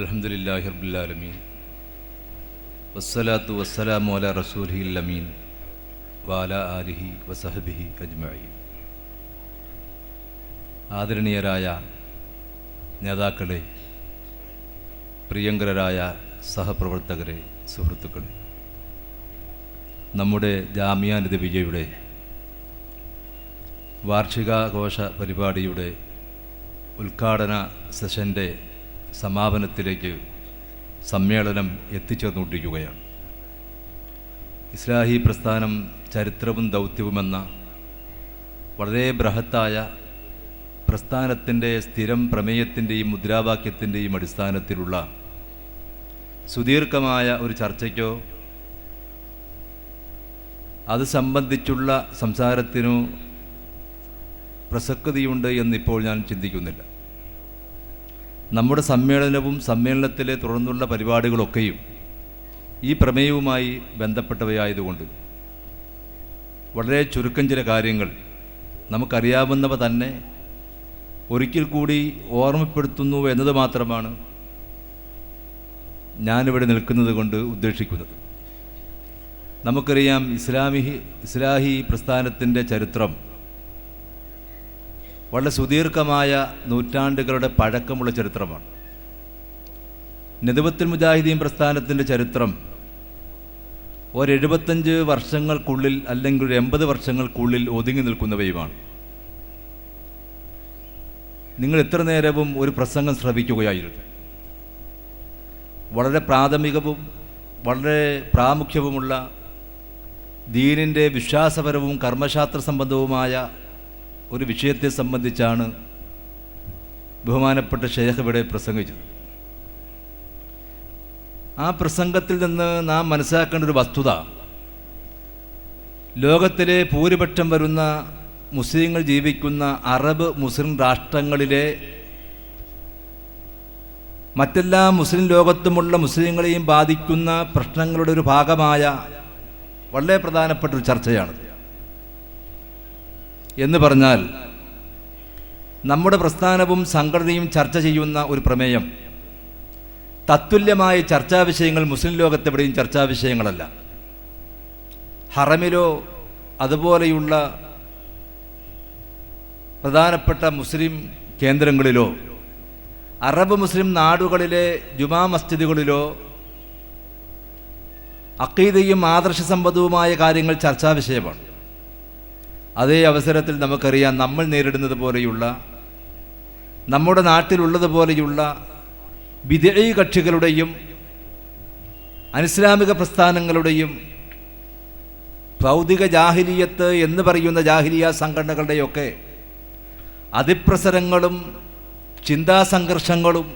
അൽഹംദുലില്ലാഹി റബ്ബിൽ ആലമീൻ വസ്സലാത്തു വസ്സലാമു അലാ റസൂലിഹിൽ അമീൻ വഅലാ ആലിഹി വസഹബിഹി അജ്മഈൻ. ആദരണീയരായ നേതാക്കളെ, പ്രിയങ്കരരായ സഹപ്രവർത്തകരെ, സുഹൃത്തുക്കളെ, നമ്മുടെ ജാമിയ നബവിയ്യയുടെ വാർഷികാഘോഷ പരിപാടിയുടെ ഉദ്ഘാടന സെഷൻ്റെ സമാപനത്തിലേക്ക് സമ്മേളനം എത്തിച്ചേർന്നുകൊണ്ടിരിക്കുകയാണ്. ഇസ്ലാഹി പ്രസ്ഥാനം ചരിത്രവും ദൗത്യവുമെന്ന വളരെ ബൃഹത്തായ പ്രസ്ഥാനത്തിൻ്റെ സ്ഥിരം പ്രമേയത്തിൻ്റെയും മുദ്രാവാക്യത്തിൻ്റെയും അടിസ്ഥാനത്തിലുള്ള സുദീർഘമായ ഒരു ചർച്ചയ്ക്കോ അത് സംബന്ധിച്ചുള്ള സംസാരത്തിനോ പ്രസക്തിയുണ്ട് എന്നിപ്പോൾ ഞാൻ ചിന്തിക്കുന്നില്ല. നമ്മുടെ സമ്മേളനവും സമ്മേളനത്തിലെ തുടർന്നുള്ള പരിപാടികളൊക്കെയും ഈ പ്രമേയവുമായി ബന്ധപ്പെട്ടവയായതുകൊണ്ട് വളരെ ചുരുക്കം ചില കാര്യങ്ങൾ നമുക്കറിയാവുന്നവ തന്നെ ഒരിക്കൽ കൂടി ഓർമ്മപ്പെടുത്തുന്നു എന്നത് മാത്രമാണ് ഞാനിവിടെ നിൽക്കുന്നത് കൊണ്ട് ഉദ്ദേശിക്കുന്നത്. നമുക്കറിയാം, ഇസ്ലാഹി പ്രസ്ഥാനത്തിൻ്റെ ചരിത്രം വളരെ സുദീർഘമായ നൂറ്റാണ്ടുകളുടെ പഴക്കമുള്ള ചരിത്രമാണ്. നദവത്തുൽ മുജാഹിദീൻ പ്രസ്ഥാനത്തിൻ്റെ ചരിത്രം 75 വർഷങ്ങൾക്കുള്ളിൽ അല്ലെങ്കിൽ 80 വർഷങ്ങൾക്കുള്ളിൽ ഒതുങ്ങി നിൽക്കുന്നവയുമാണ്. നിങ്ങൾ എത്ര നേരവും ഒരു പ്രസംഗം ശ്രവിക്കുകയായിരുന്നു. വളരെ പ്രാഥമികവും വളരെ പ്രാമുഖ്യവുമുള്ള ദീനിൻ്റെ വിശ്വാസപരവും കർമ്മശാസ്ത്ര സംബന്ധവുമായ ഒരു വിഷയത്തെ സംബന്ധിച്ചാണ് ബഹുമാനപ്പെട്ട ഷെയ്ഖ് ഇവിടെ പ്രസംഗിച്ചത്. ആ പ്രസംഗത്തിൽ നിന്ന് നാം മനസ്സിലാക്കേണ്ട ഒരു വസ്തുത, ലോകത്തിലെ ഭൂരിപക്ഷം വരുന്ന മുസ്ലിങ്ങൾ ജീവിക്കുന്ന അറബ് മുസ്ലിം രാഷ്ട്രങ്ങളിലെ മറ്റെല്ലാ മുസ്ലിം ലോകത്തുമുള്ള മുസ്ലിങ്ങളെയും ബാധിക്കുന്ന പ്രശ്നങ്ങളുടെ ഒരു ഭാഗമായ വളരെ പ്രധാനപ്പെട്ട ഒരു ചർച്ചയാണ്. എന്ന് പറഞ്ഞാൽ, നമ്മുടെ പ്രസ്ഥാനവും സംഘടനയും ചർച്ച ചെയ്യുന്ന ഒരു പ്രമേയം തത്തുല്യമായ ചർച്ചാ വിഷയങ്ങൾ മുസ്ലിം ലോകത്തെവിടെയും ചർച്ചാ വിഷയങ്ങളല്ല. ഹറമിലോ അതുപോലെയുള്ള പ്രധാനപ്പെട്ട മുസ്ലിം കേന്ദ്രങ്ങളിലോ അറബ് മുസ്ലിം നാടുകളിലെ ജുമാ മസ്ജിദുകളിലോ അഖീദയും ആദർശ സംബന്ധവുമായ കാര്യങ്ങൾ ചർച്ചാ വിഷയമാണ്. അതേ അവസരത്തിൽ നമുക്കറിയാം, നമ്മൾ നേരിടുന്നത് പോലെയുള്ള നമ്മുടെ നാട്ടിലുള്ളതുപോലെയുള്ള ബിദ്ഈ കക്ഷികളുടെയും അനിസ്ലാമിക പ്രസ്ഥാനങ്ങളുടെയും ഭൗതിക ജാഹിലിയത്ത് എന്ന് പറയുന്ന ജാഹിലിയ സംഘടനകളുടെയൊക്കെ അതിപ്രസരങ്ങളും ചിന്താസംഘർഷങ്ങളും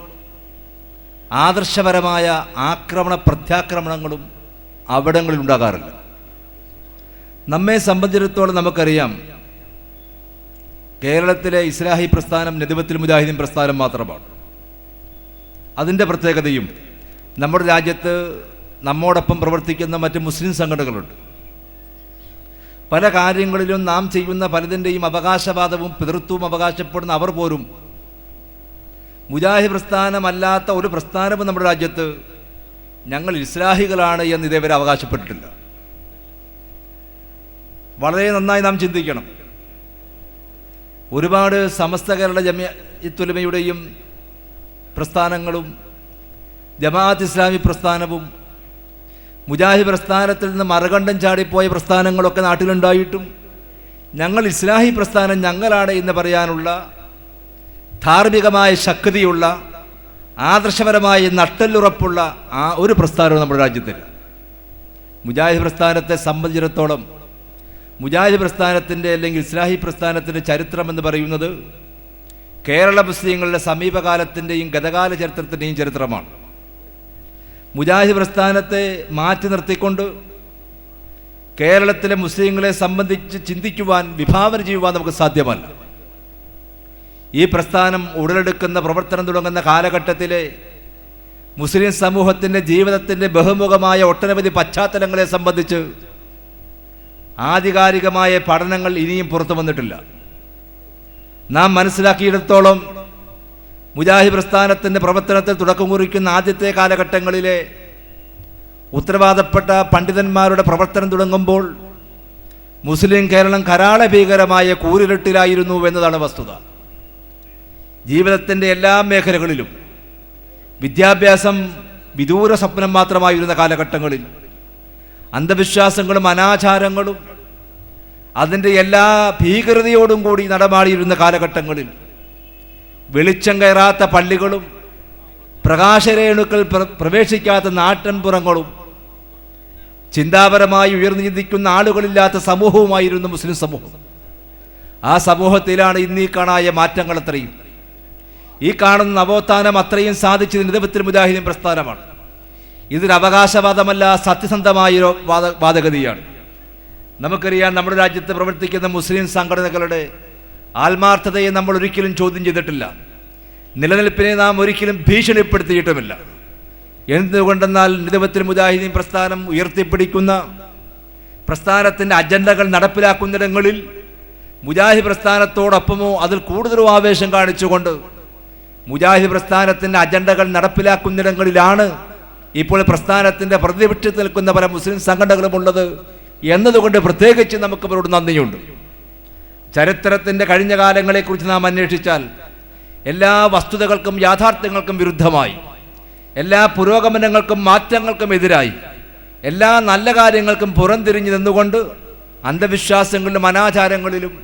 ആദർശപരമായ ആക്രമണ പ്രത്യാക്രമണങ്ങളും അവിടങ്ങളിൽ ഉണ്ടാകാറില്ല. നമ്മെ സംബന്ധിച്ചിടത്തോളം നമുക്കറിയാം, കേരളത്തിലെ ഇസ്ലാഹി പ്രസ്ഥാനം നദവത്തുൽ മുജാഹിദീൻ പ്രസ്ഥാനം മാത്രമാണ്. അതിൻ്റെ പ്രത്യേകതയും നമ്മുടെ രാജ്യത്ത് നമ്മോടൊപ്പം പ്രവർത്തിക്കുന്ന മറ്റ് മുസ്ലിം സംഘടനകളുണ്ട്. പല കാര്യങ്ങളിലും നാം ചെയ്യുന്ന പലതിൻ്റെയും അവകാശവാദവും പിതൃത്വവും അവകാശപ്പെടുന്ന അവർ പോലും മുജാഹിദ് പ്രസ്ഥാനമല്ലാത്ത ഒരു പ്രസ്ഥാനവും നമ്മുടെ രാജ്യത്ത് ഞങ്ങൾ ഇസ്ലാഹികളാണ് എന്ന് ഇതേവരെ അവകാശപ്പെട്ടിട്ടില്ല. വളരെ നന്നായി നാം ചിന്തിക്കണം. ഒരുപാട് സമസ്ത കേരള ജമിഅത്തുൽ ഉലമയുടെയും പ്രസ്ഥാനങ്ങളും ജമാഅത്ത് ഇസ്ലാമി പ്രസ്ഥാനവും മുജാഹിദ് പ്രസ്ഥാനത്തിൽ നിന്ന് മറുകണ്ഠം ചാടിപ്പോയ പ്രസ്ഥാനങ്ങളൊക്കെ നാട്ടിലുണ്ടായിട്ടും ഞങ്ങൾ ഇസ്ലാഹി പ്രസ്ഥാനം ഞങ്ങളാണ് എന്ന് പറയാനുള്ള ധാർമ്മികമായ ശക്തിയുള്ള ആദർശപരമായ നട്ടെല്ലുറപ്പുള്ള ആ ഒരു പ്രസ്ഥാനവും നമ്മുടെ രാജ്യത്തില്ല. മുജാഹിദ് പ്രസ്ഥാനത്തെ സംബന്ധിച്ചിടത്തോളം മുജാഹിദ് പ്രസ്ഥാനത്തിൻ്റെ അല്ലെങ്കിൽ ഇസ്ലാഹി പ്രസ്ഥാനത്തിൻ്റെ ചരിത്രം എന്ന് പറയുന്നത് കേരള മുസ്ലിങ്ങളുടെ സമീപകാലത്തിൻ്റെയും ഗതകാല ചരിത്രത്തിൻ്റെയും ചരിത്രമാണ്. മുജാഹിദ് പ്രസ്ഥാനത്തെ മാറ്റി നിർത്തിക്കൊണ്ട് കേരളത്തിലെ മുസ്ലിങ്ങളെ സംബന്ധിച്ച് ചിന്തിക്കുവാൻ, വിഭാവന ചെയ്യുവാൻ നമുക്ക് സാധ്യമല്ല. ഈ പ്രസ്ഥാനം ഉടലെടുക്കുന്ന പ്രവർത്തനം തുടങ്ങുന്ന കാലഘട്ടത്തിലെ മുസ്ലിം സമൂഹത്തിൻ്റെ ജീവിതത്തിൻ്റെ ബഹുമുഖമായ ഒട്ടനവധി പശ്ചാത്തലങ്ങളെ സംബന്ധിച്ച് ആധികാരികമായ പഠനങ്ങൾ ഇനിയും പുറത്തു വന്നിട്ടില്ല. നാം മനസ്സിലാക്കിയിടത്തോളം മുജാഹിദ് പ്രസ്ഥാനത്തിൻ്റെ പ്രവർത്തനത്തിൽ തുടക്കം കുറിക്കുന്ന ആദ്യത്തെ കാലഘട്ടങ്ങളിലെ ഉത്തരവാദപ്പെട്ട പണ്ഡിതന്മാരുടെ പ്രവർത്തനം തുടങ്ങുമ്പോൾ മുസ്ലിം കേരളം കരാള ഭീകരമായ കൂരിരുട്ടിലായിരുന്നു എന്നതാണ് വസ്തുത. ജീവിതത്തിൻ്റെ എല്ലാ മേഖലകളിലും വിദ്യാഭ്യാസം വിദൂര സ്വപ്നം മാത്രമായിരുന്ന കാലഘട്ടങ്ങളിൽ അന്ധവിശ്വാസങ്ങളും അനാചാരങ്ങളും അതിൻ്റെ എല്ലാ ഭീകരതയോടും കൂടി നടമാടിയിരുന്ന കാലഘട്ടങ്ങളിൽ വെളിച്ചം കയറാത്ത പള്ളികളും പ്രകാശരേണുക്കൾ പ്രവേശിക്കാത്ത നാട്ടിൻപുറങ്ങളും ചിന്താപരമായി ഉയർന്നു ചിന്തിക്കുന്ന ആളുകളില്ലാത്ത സമൂഹവുമായിരുന്നു മുസ്ലിം സമൂഹം. ആ സമൂഹത്തിലാണ് ഇന്നീ കാണായ മാറ്റങ്ങൾ അത്രയും. ഈ കാണുന്ന നവോത്ഥാനം അത്രയും സാധിച്ചത് നിദബത്തുൽ മുജാഹിദീൻ പ്രസ്ഥാനമാണ്. ഇതൊരു അവകാശവാദമല്ല, സത്യസന്ധമായ വാദഗതിയാണ്. നമുക്കറിയാം, നമ്മുടെ രാജ്യത്ത് പ്രവർത്തിക്കുന്ന മുസ്ലിം സംഘടനകളുടെ ആത്മാർത്ഥതയെ നമ്മൾ ഒരിക്കലും ചോദ്യം ചെയ്തിട്ടില്ല. നിലനിൽപ്പിനെ നാം ഒരിക്കലും ഭീഷണിപ്പെടുത്തിയിട്ടുമില്ല. എന്തുകൊണ്ടെന്നാൽ നിദബത്തുൽ മുജാഹിദീൻ പ്രസ്ഥാനം ഉയർത്തിപ്പിടിക്കുന്ന പ്രസ്ഥാനത്തിൻ്റെ അജണ്ടകൾ നടപ്പിലാക്കുന്നിടങ്ങളിൽ മുജാഹിദ് പ്രസ്ഥാനത്തോടൊപ്പമോ അതിൽ കൂടുതലും ആവേശം കാണിച്ചുകൊണ്ട് മുജാഹിദ് പ്രസ്ഥാനത്തിൻ്റെ അജണ്ടകൾ നടപ്പിലാക്കുന്നിടങ്ങളിലാണ് ഇപ്പോൾ പ്രസ്ഥാനത്തിൻ്റെ പ്രതിപക്ഷത്തിൽ നിൽക്കുന്ന പല മുസ്ലിം സംഘടനകളുമുള്ളത് എന്നതുകൊണ്ട് പ്രത്യേകിച്ച് നമുക്ക് അവരോട് നന്ദിയുണ്ട്. ചരിത്രത്തിൻ്റെ കഴിഞ്ഞ കാലങ്ങളെക്കുറിച്ച് നാം അന്വേഷിച്ചാൽ എല്ലാ വസ്തുതകൾക്കും യാഥാർത്ഥ്യങ്ങൾക്കും വിരുദ്ധമായി, എല്ലാ പുരോഗമനങ്ങൾക്കും മാറ്റങ്ങൾക്കും എതിരായി, എല്ലാ നല്ല കാര്യങ്ങൾക്കും പുറംതിരിഞ്ഞു നിന്നുകൊണ്ട് അന്ധവിശ്വാസങ്ങളിലും അനാചാരങ്ങളിലും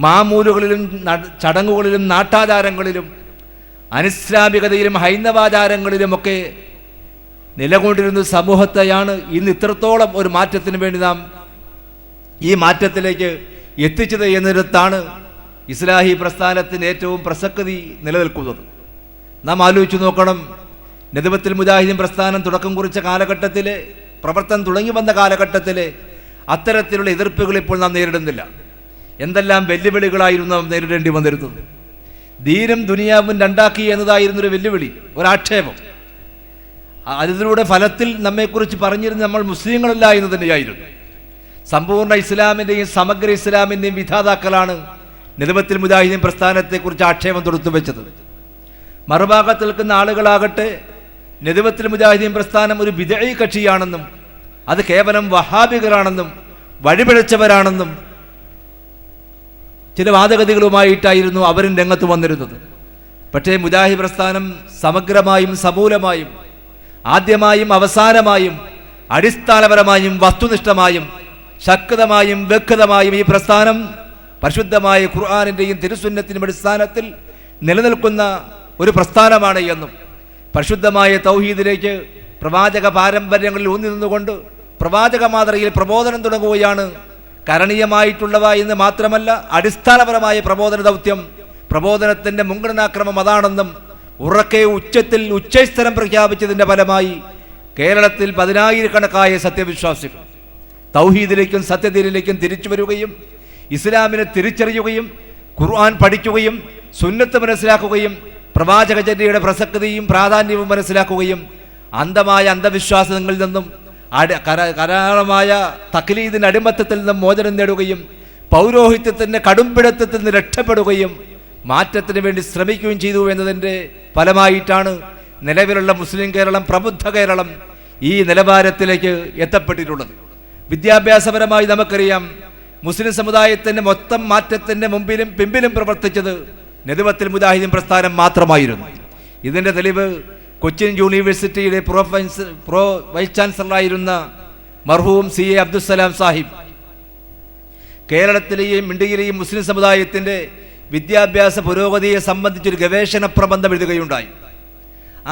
മാമൂലുകളിലും ചടങ്ങുകളിലും നാട്ടാചാരങ്ങളിലും അനിസ്ലാമികതയിലും ഹൈന്ദവാചാരങ്ങളിലുമൊക്കെ നിലകൊണ്ടിരുന്ന സമൂഹത്തെയാണ് ഇന്ന് ഇത്രത്തോളം ഒരു മാറ്റത്തിന് വേണ്ടി നാം ഈ മാറ്റത്തിലേക്ക് എത്തിച്ചത് എന്നിടത്താണ് ഇസ്ലാഹി പ്രസ്ഥാനത്തിന് ഏറ്റവും പ്രസക്തി നിലനിൽക്കുന്നത്. നാം ആലോചിച്ചു നോക്കണം, നിദബത്തുൽ മുജാഹിദീൻ പ്രസ്ഥാനം തുടക്കം കുറിച്ച കാലഘട്ടത്തിലെ പ്രവർത്തനം തുടങ്ങി വന്ന കാലഘട്ടത്തിലെ അത്തരത്തിലുള്ള എതിർപ്പുകൾ ഇപ്പോൾ നാം നേരിടുന്നില്ല. എന്തെല്ലാം വെല്ലുവിളികളായിരുന്നു നാം നേരിടേണ്ടി വന്നിരുന്നത്. ദീനും ദുനിയാവും രണ്ടാക്കി എന്നതായിരുന്നൊരു വെല്ലുവിളി, ഒരാക്ഷേപം. അതിലൂടെ ഫലത്തിൽ നമ്മെക്കുറിച്ച് പറഞ്ഞിരുന്ന നമ്മൾ മുസ്ലിങ്ങളല്ല എന്ന് തന്നെയായിരുന്നു. സമ്പൂർണ്ണ ഇസ്ലാമിൻ്റെയും സമഗ്ര ഇസ്ലാമിൻ്റെയും വിധാതാക്കളാണ് നിദബത്തുൽ മുജാഹിദീൻ പ്രസ്ഥാനത്തെക്കുറിച്ച് ആക്ഷേപം തൊടുത്തു വെച്ചത്. മറുഭാഗത്ത് നിൽക്കുന്ന ആളുകളാകട്ടെ നിദബത്തുൽ മുജാഹിദീൻ പ്രസ്ഥാനം ഒരു ബിദ്ഈ കക്ഷിയാണെന്നും അത് കേവലം വഹാബികളാണെന്നും വഴിപിഴച്ചവരാണെന്നും ചില വാദഗതികളുമായിട്ടായിരുന്നു അവരും രംഗത്ത് വന്നിരുന്നത്. പക്ഷേ മുജാഹിദ് പ്രസ്ഥാനം സമഗ്രമായും സമൂലമായും ആദ്യമായും അവസാനമായും അടിസ്ഥാനപരമായും വസ്തുനിഷ്ഠമായും ശക്തമായും വ്യക്തമായും ഈ പ്രസ്ഥാനം പരിശുദ്ധമായ ഖുർആനിൻ്റെയും തിരുസുന്നത്തിനും അടിസ്ഥാനത്തിൽ നിലനിൽക്കുന്ന ഒരു പ്രസ്ഥാനമാണ് എന്നും പരിശുദ്ധമായ തൗഹീദിലേക്ക് പ്രവാചക പാരമ്പര്യങ്ങളിൽ ഊന്നി നിന്നുകൊണ്ട് പ്രവാചക മാതൃകയിൽ പ്രബോധനം തുടങ്ങുകയാണ് കരണീയമായിട്ടുള്ളവ എന്ന് മാത്രമല്ല, അടിസ്ഥാനപരമായ പ്രബോധന ദൗത്യം, പ്രബോധനത്തിൻ്റെ മുൻഗണനാക്രമം അതാണെന്നും ഉറക്കെ ഉച്ചത്തിൽ ഉച്ചസ്ഥലം പ്രഖ്യാപിച്ചതിൻ്റെ ഫലമായി കേരളത്തിൽ 10,000-കണക്കായ സത്യവിശ്വാസികൾ തൗഹീദിലേക്കും സത്യദീനിലേക്കും തിരിച്ചു വരികയും ഇസ്ലാമിനെ തിരിച്ചറിയുകയും ഖുർആൻ പഠിക്കുകയും സുന്നത്ത് മനസ്സിലാക്കുകയും പ്രവാചകചര്യയുടെ പ്രസക്തിയും പ്രാധാന്യവും മനസ്സിലാക്കുകയും അന്ധമായ അന്ധവിശ്വാസങ്ങളിൽ നിന്നും കരാളമായ തഖ്ലീദിന്റെ അടിമത്തത്തിൽ നിന്നും മോചനം നേടുകയും പൗരോഹിത്യത്തിൻ്റെ കടുംപിടുത്തത്തിൽ നിന്ന് രക്ഷപ്പെടുകയും മാറ്റത്തിന് വേണ്ടി ശ്രമിക്കുകയും ചെയ്തു എന്നതിൻ്റെ ഫലമായിട്ടാണ് നിലവിലുള്ള മുസ്ലിം കേരളം, പ്രബുദ്ധ കേരളം ഈ നിലവാരത്തിലേക്ക് എത്തപ്പെട്ടിട്ടുള്ളത്. വിദ്യാഭ്യാസപരമായി നമുക്കറിയാം, മുസ്ലിം സമുദായത്തിൻ്റെ മൊത്തം മാറ്റത്തിൻ്റെ മുമ്പിലും പിമ്പിലും പ്രവർത്തിച്ചത് നിദബത്തുൽ മുജാഹിദീൻ പ്രസ്ഥാനം മാത്രമായിരുന്നു. ഇതിൻ്റെ തെളിവ് കൊച്ചിൻ യൂണിവേഴ്സിറ്റിയുടെ പ്രോ വൈസ് ചാൻസലറായിരുന്ന മർഹൂം CA അബ്ദുസ്സലാം സാഹിബ് കേരളത്തിലെയും ഇന്ത്യയിലെയും മുസ്ലിം സമുദായത്തിൻ്റെ വിദ്യാഭ്യാസ പുരോഗതിയെ സംബന്ധിച്ചൊരു ഗവേഷണ പ്രബന്ധം എഴുതുകയുണ്ടായി.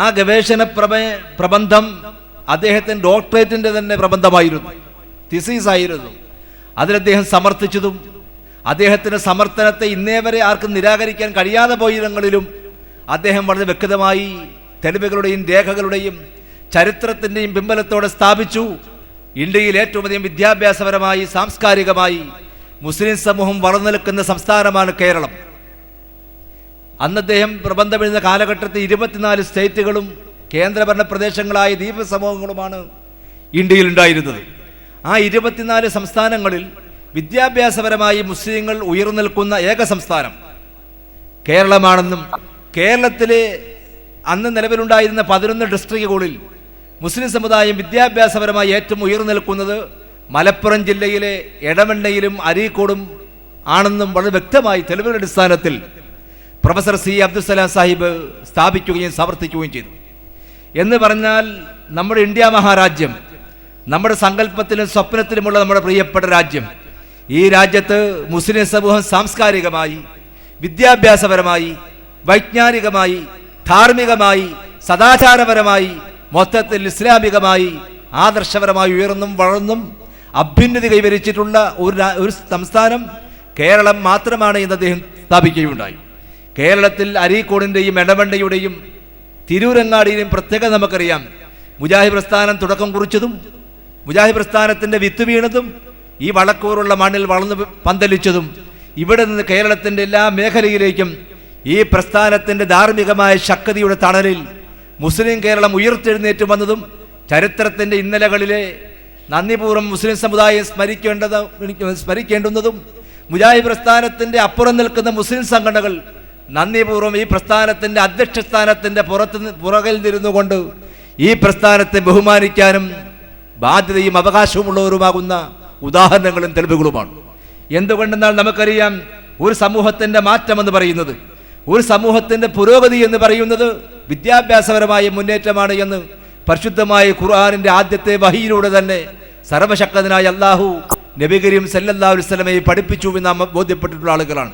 ആ ഗവേഷണ പ്രബന്ധം അദ്ദേഹത്തിന് ഡോക്ടറേറ്റിൻ്റെ തന്നെ പ്രബന്ധമായിരുന്നു, തിസീസ് ആയിരുന്നു. അതിലദ്ദേഹം സമർത്ഥിച്ചതും അദ്ദേഹത്തിൻ്റെ സമർത്ഥനത്തെ ഇന്നേ വരെ ആർക്കും നിരാകരിക്കാൻ കഴിയാതെ പോയിടങ്ങളിലും അദ്ദേഹം വളരെ വ്യക്തമായി തെളിവുകളുടെയും രേഖകളുടെയും ചരിത്രത്തിൻ്റെയും പിൻബലത്തോടെ സ്ഥാപിച്ചു. ഇന്ത്യയിൽ ഏറ്റവും അധികം വിദ്യാഭ്യാസപരമായി സാംസ്കാരികമായി മുസ്ലിം സമൂഹം വളർന്നു നിൽക്കുന്ന സംസ്ഥാനമാണ് കേരളം. അന്ന് അദ്ദേഹം പ്രബന്ധം എഴുതുന്ന കാലഘട്ടത്തിൽ 24 സ്റ്റേറ്റുകളും കേന്ദ്രഭരണ പ്രദേശങ്ങളായ ദ്വീപ സമൂഹങ്ങളുമാണ് ഇന്ത്യയിൽ ഉണ്ടായിരുന്നത്. ആ 24 സംസ്ഥാനങ്ങളിൽ വിദ്യാഭ്യാസപരമായി മുസ്ലിങ്ങൾ ഉയർന്നു നിൽക്കുന്ന ഏക സംസ്ഥാനം കേരളമാണെന്നും കേരളത്തിലെ അന്ന് നിലവിലുണ്ടായിരുന്ന 11 ഡിസ്ട്രിക്റ്റുകളിൽ മുസ്ലിം സമുദായം വിദ്യാഭ്യാസപരമായി ഏറ്റവും ഉയർന്നു നിൽക്കുന്നത് മലപ്പുറം ജില്ലയിലെ എടവണ്ണയിലും അരീക്കോടും ആണെന്നും വളരെ വ്യക്തമായി തെളിവുകളുടെ അടിസ്ഥാനത്തിൽ പ്രൊഫസർ സി അബ്ദുസ്സലാം സാഹിബ് സ്ഥാപിക്കുകയും സമർത്ഥിക്കുകയും ചെയ്തു. എന്ന് പറഞ്ഞാൽ നമ്മുടെ ഇന്ത്യ മഹാരാജ്യം, നമ്മുടെ സങ്കല്പത്തിലും സ്വപ്നത്തിലുമുള്ള നമ്മുടെ പ്രിയപ്പെട്ട രാജ്യം, ഈ രാജ്യത്ത് മുസ്ലിം സമൂഹം സാംസ്കാരികമായി, വിദ്യാഭ്യാസപരമായി, വൈജ്ഞാനികമായി, ധാർമ്മികമായി, സദാചാരപരമായി, മൊത്തത്തിൽ ഇസ്ലാമികമായി, ആദർശപരമായി ഉയർന്നും വളർന്നും അഭ്യുന്നതി കൈവരിച്ചിട്ടുള്ള ഒരു സംസ്ഥാനം കേരളം മാത്രമാണ് എന്ന് അദ്ദേഹം സ്ഥാപിക്കുകയുണ്ടായി. കേരളത്തിൽ അരീക്കോടിൻ്റെയും എടവണ്ണയുടെയും തിരൂരങ്ങാടിയുടെയും പ്രത്യേകത നമുക്കറിയാം. മുജാഹിദ് പ്രസ്ഥാനം തുടക്കം കുറിച്ചതും മുജാഹിദ് പ്രസ്ഥാനത്തിൻ്റെ വിത്ത് വീണതും ഈ വളക്കൂറുള്ള മണ്ണിൽ വളർന്നു പന്തലിച്ചതും ഇവിടെ നിന്ന് കേരളത്തിൻ്റെ എല്ലാ മേഖലയിലേക്കും ഈ പ്രസ്ഥാനത്തിൻ്റെ ധാർമ്മികമായ ശക്തിയുടെ തണലിൽ മുസ്ലിം കേരളം ഉയർത്തെഴുന്നേറ്റ് വന്നതും ചരിത്രത്തിൻ്റെ ഇന്നലകളിലെ നന്ദിപൂർവ്വം മുസ്ലിം സമുദായം സ്മരിക്കേണ്ടുന്നതും മുജാഹിദ് പ്രസ്ഥാനത്തിൻ്റെ അപ്പുറം നിൽക്കുന്ന മുസ്ലിം സംഘടനകൾ നന്ദിപൂർവ്വം ഈ പ്രസ്ഥാനത്തിൻ്റെ അധ്യക്ഷ സ്ഥാനത്തിൻ്റെ പുറകിൽ നിന്നുകൊണ്ട് ഈ പ്രസ്ഥാനത്തെ ബഹുമാനിക്കാനും ബാധ്യതയും അവകാശവുമുള്ളവരുമാകുന്ന ഉദാഹരണങ്ങളും തെളിവുകളുമാണ്. എന്തുകൊണ്ടെന്നാൽ നമുക്കറിയാം, ഒരു സമൂഹത്തിൻ്റെ മാറ്റമെന്ന് പറയുന്നത്, ഒരു സമൂഹത്തിൻ്റെ പുരോഗതി എന്ന് പറയുന്നത് വിദ്യാഭ്യാസപരമായ മുന്നേറ്റമാണ് എന്ന് പരിശുദ്ധമായ ഖുർആനിൻ്റെ ആദ്യത്തെ വഹിയിലൂടെ തന്നെ സർവശക്തനായ അല്ലാഹു നബി കരീം സല്ലല്ലാഹു അലൈഹി വസല്ലമയെ പഠിപ്പിച്ചു എന്ന് നാം ബോധ്യപ്പെട്ടിട്ടുള്ള ആളുകളാണ്.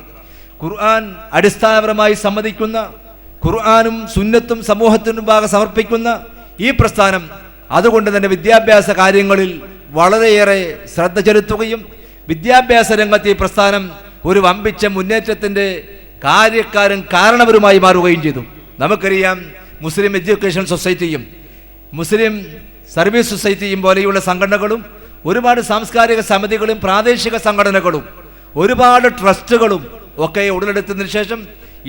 ഖുർആൻ അടിസ്ഥാനപരമായി സമ്മതിക്കുന്ന, ഖുർആനും സുന്നത്തും സമൂഹത്തിനു മുമ്പാകെ സമർപ്പിക്കുന്ന ഈ പ്രസ്ഥാനം അതുകൊണ്ട് തന്നെ വിദ്യാഭ്യാസ കാര്യങ്ങളിൽ വളരെയേറെ ശ്രദ്ധ ചെലുത്തുകയും വിദ്യാഭ്യാസ രംഗത്ത് ഈ പ്രസ്ഥാനം ഒരു വമ്പിച്ച മുന്നേറ്റത്തിൻ്റെ കാരണവരുമായി മാറുകയും ചെയ്തു. നമുക്കറിയാം, മുസ്ലിം എഡ്യൂക്കേഷൻ സൊസൈറ്റിയും മുസ്ലിം സർവീസ് സൊസൈറ്റിയും പോലെയുള്ള സംഘടനകളും ഒരുപാട് സാംസ്കാരിക സമിതികളും പ്രാദേശിക സംഘടനകളും ഒരുപാട് ട്രസ്റ്റുകളും ഒക്കെ ഉടലെടുത്തതിന് ശേഷം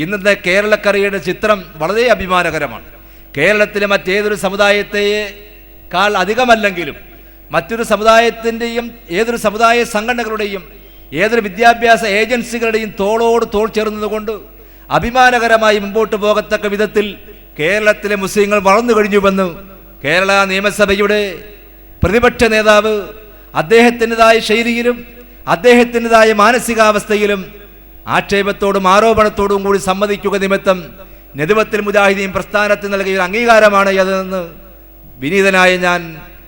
ഇന്നത്തെ കേരളക്കരയുടെ ചിത്രം വളരെ അഭിമാനകരമാണ്. കേരളത്തിലെ മറ്റേതൊരു സമുദായത്തെക്കാൾ അധികമല്ലെങ്കിലും മറ്റൊരു സമുദായത്തിൻ്റെയും ഏതൊരു സമുദായ സംഘടനകളുടെയും ഏതൊരു വിദ്യാഭ്യാസ ഏജൻസികളുടെയും തോളോട് തോൾ ചേർന്നതുകൊണ്ട് അഭിമാനകരമായി മുമ്പോട്ട് പോകത്തക്ക വിധത്തിൽ കേരളത്തിലെ മുസ്ലിങ്ങൾ വളർന്നു കഴിഞ്ഞുവെന്ന് കേരള നിയമസഭയുടെ പ്രതിപക്ഷ നേതാവ് അദ്ദേഹത്തിൻ്റെതായ ശൈലിയിലും അദ്ദേഹത്തിൻ്റെതായ മാനസികാവസ്ഥയിലും ആക്ഷേപത്തോടും ആരോപണത്തോടും കൂടി സമ്മതിക്കുക നിമിത്തം നദ്വത്തുൽ മുജാഹിദീൻ പ്രസ്ഥാനത്തിന് നൽകിയ ഒരു അംഗീകാരമാണ് അതെന്ന് വിനീതനായ ഞാൻ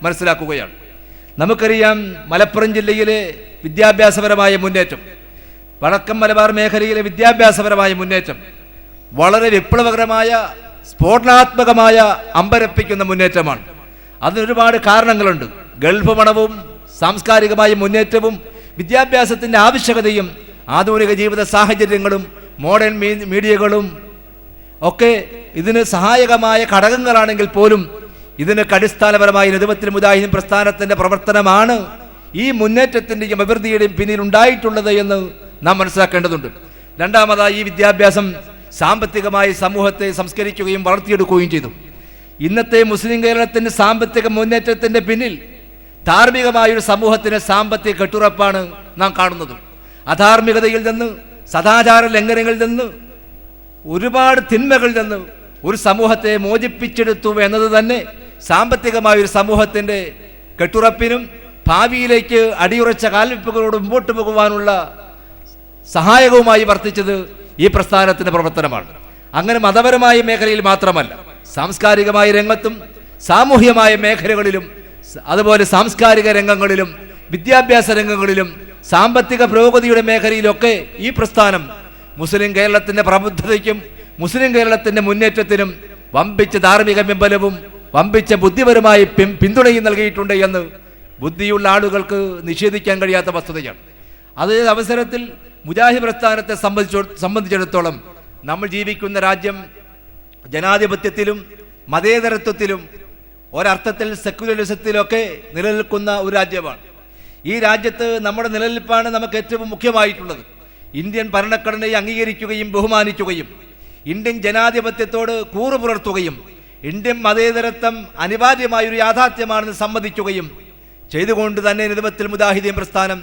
മനസ്സിലാക്കുകയാണ്. നമുക്കറിയാം, മലപ്പുറം ജില്ലയിലെ വിദ്യാഭ്യാസപരമായ മുന്നേറ്റം, വടക്കൻ മലബാർ മേഖലയിലെ വിദ്യാഭ്യാസപരമായ മുന്നേറ്റം വളരെ വിപ്ലവകരമായ, സ്ഫോടനാത്മകമായ, അമ്പരപ്പിക്കുന്ന മുന്നേറ്റമാണ്. അതിനൊരുപാട് കാരണങ്ങളുണ്ട്. ഗൾഫ് പണവും സാംസ്കാരികമായ മുന്നേറ്റവും വിദ്യാഭ്യാസത്തിൻ്റെ ആവശ്യകതയും ആധുനിക ജീവിത സാഹചര്യങ്ങളും മോഡേൺ മീഡിയകളും ഒക്കെ ഇതിന് സഹായകമായ ഘടകങ്ങളാണെങ്കിൽ പോലും ഇതിനൊക്കെ അടിസ്ഥാനപരമായി നദ്വത്തുൽ മുജാഹിദീൻ പ്രസ്ഥാനത്തിൻ്റെ പ്രവർത്തനമാണ് ഈ മുന്നേറ്റത്തിൻ്റെയും അഭിവൃദ്ധിയുടെയും പിന്നിൽ ഉണ്ടായിട്ടുള്ളത് എന്ന് നാം മനസ്സിലാക്കേണ്ടതുണ്ട്. രണ്ടാമതായി, ഈ വിദ്യാഭ്യാസം സാമ്പത്തികമായി സമൂഹത്തെ സംസ്കരിക്കുകയും വളർത്തിയെടുക്കുകയും ചെയ്തു. ഇന്നത്തെ മുസ്ലിം കേരളത്തിൻ്റെ സാമ്പത്തിക മുന്നേറ്റത്തിൻ്റെ പിന്നിൽ ധാർമ്മികമായൊരു സമൂഹത്തിന് സാമ്പത്തിക കെട്ടുറപ്പാണ് നാം കാണുന്നത്. അധാർമികതയിൽ നിന്ന്, സദാചാര ലംഘനങ്ങളിൽ നിന്ന്, ഒരുപാട് തിന്മകളിൽ നിന്ന് ഒരു സമൂഹത്തെ മോചിപ്പിച്ചെടുത്തു എന്നത് തന്നെ സാമ്പത്തികമായൊരു സമൂഹത്തിൻ്റെ കെട്ടുറപ്പിനും ഭാവിയിലേക്ക് അടിയുറച്ച കാൽവെപ്പുകളോട് മുമ്പോട്ട് പോകുവാനുള്ള സഹായകവുമായി വർത്തിച്ചത് ഈ പ്രസ്ഥാനത്തിൻ്റെ പ്രവർത്തനമാണ്. അങ്ങനെ മതപരമായ മേഖലയിൽ മാത്രമല്ല, സാംസ്കാരികമായ രംഗത്തും സാമൂഹ്യമായ മേഖലകളിലും അതുപോലെ സാംസ്കാരിക രംഗങ്ങളിലും വിദ്യാഭ്യാസ രംഗങ്ങളിലും സാമ്പത്തിക പുരോഗതിയുടെ മേഖലയിലൊക്കെ ഈ പ്രസ്ഥാനം മുസ്ലിം കേരളത്തിൻ്റെ പ്രബുദ്ധതയ്ക്കും മുസ്ലിം കേരളത്തിൻ്റെ മുന്നേറ്റത്തിനും വമ്പിച്ച ധാർമ്മിക പിൻബലവും വമ്പിച്ച ബുദ്ധിപരമായ പിന്തുണയും നൽകിയിട്ടുണ്ട് എന്ന് ബുദ്ധിയുള്ള ആളുകൾക്ക് നിഷേധിക്കാൻ കഴിയാത്ത വസ്തുതയാണ്. അതേ അവസരത്തിൽ മുജാഹിദ് പ്രസ്ഥാനത്തെ സംബന്ധിച്ചിടത്തോളം നമ്മൾ ജീവിക്കുന്ന രാജ്യം ജനാധിപത്യത്തിലും മതേതരത്വത്തിലും ഒരർത്ഥത്തിൽ സെക്യുലറിസത്തിലൊക്കെ നിലനിൽക്കുന്ന ഒരു രാജ്യമാണ്. ഈ രാജ്യത്ത് നമ്മുടെ നിലനിൽപ്പാണ് നമുക്ക് ഏറ്റവും മുഖ്യമായിട്ടുള്ളത്. ഇന്ത്യൻ ഭരണഘടനയെ അംഗീകരിക്കുകയും ബഹുമാനിക്കുകയും ഇന്ത്യൻ ജനാധിപത്യത്തോട് കൂറു പുലർത്തുകയും ഇന്ത്യൻ മതേതരത്വം അനിവാര്യമായൊരു യാഥാർത്ഥ്യമാണെന്ന് സമ്മതിക്കുകയും ചെയ്തുകൊണ്ട് തന്നെ നദ്വത്തുൽ മുജാഹിദീൻ പ്രസ്ഥാനം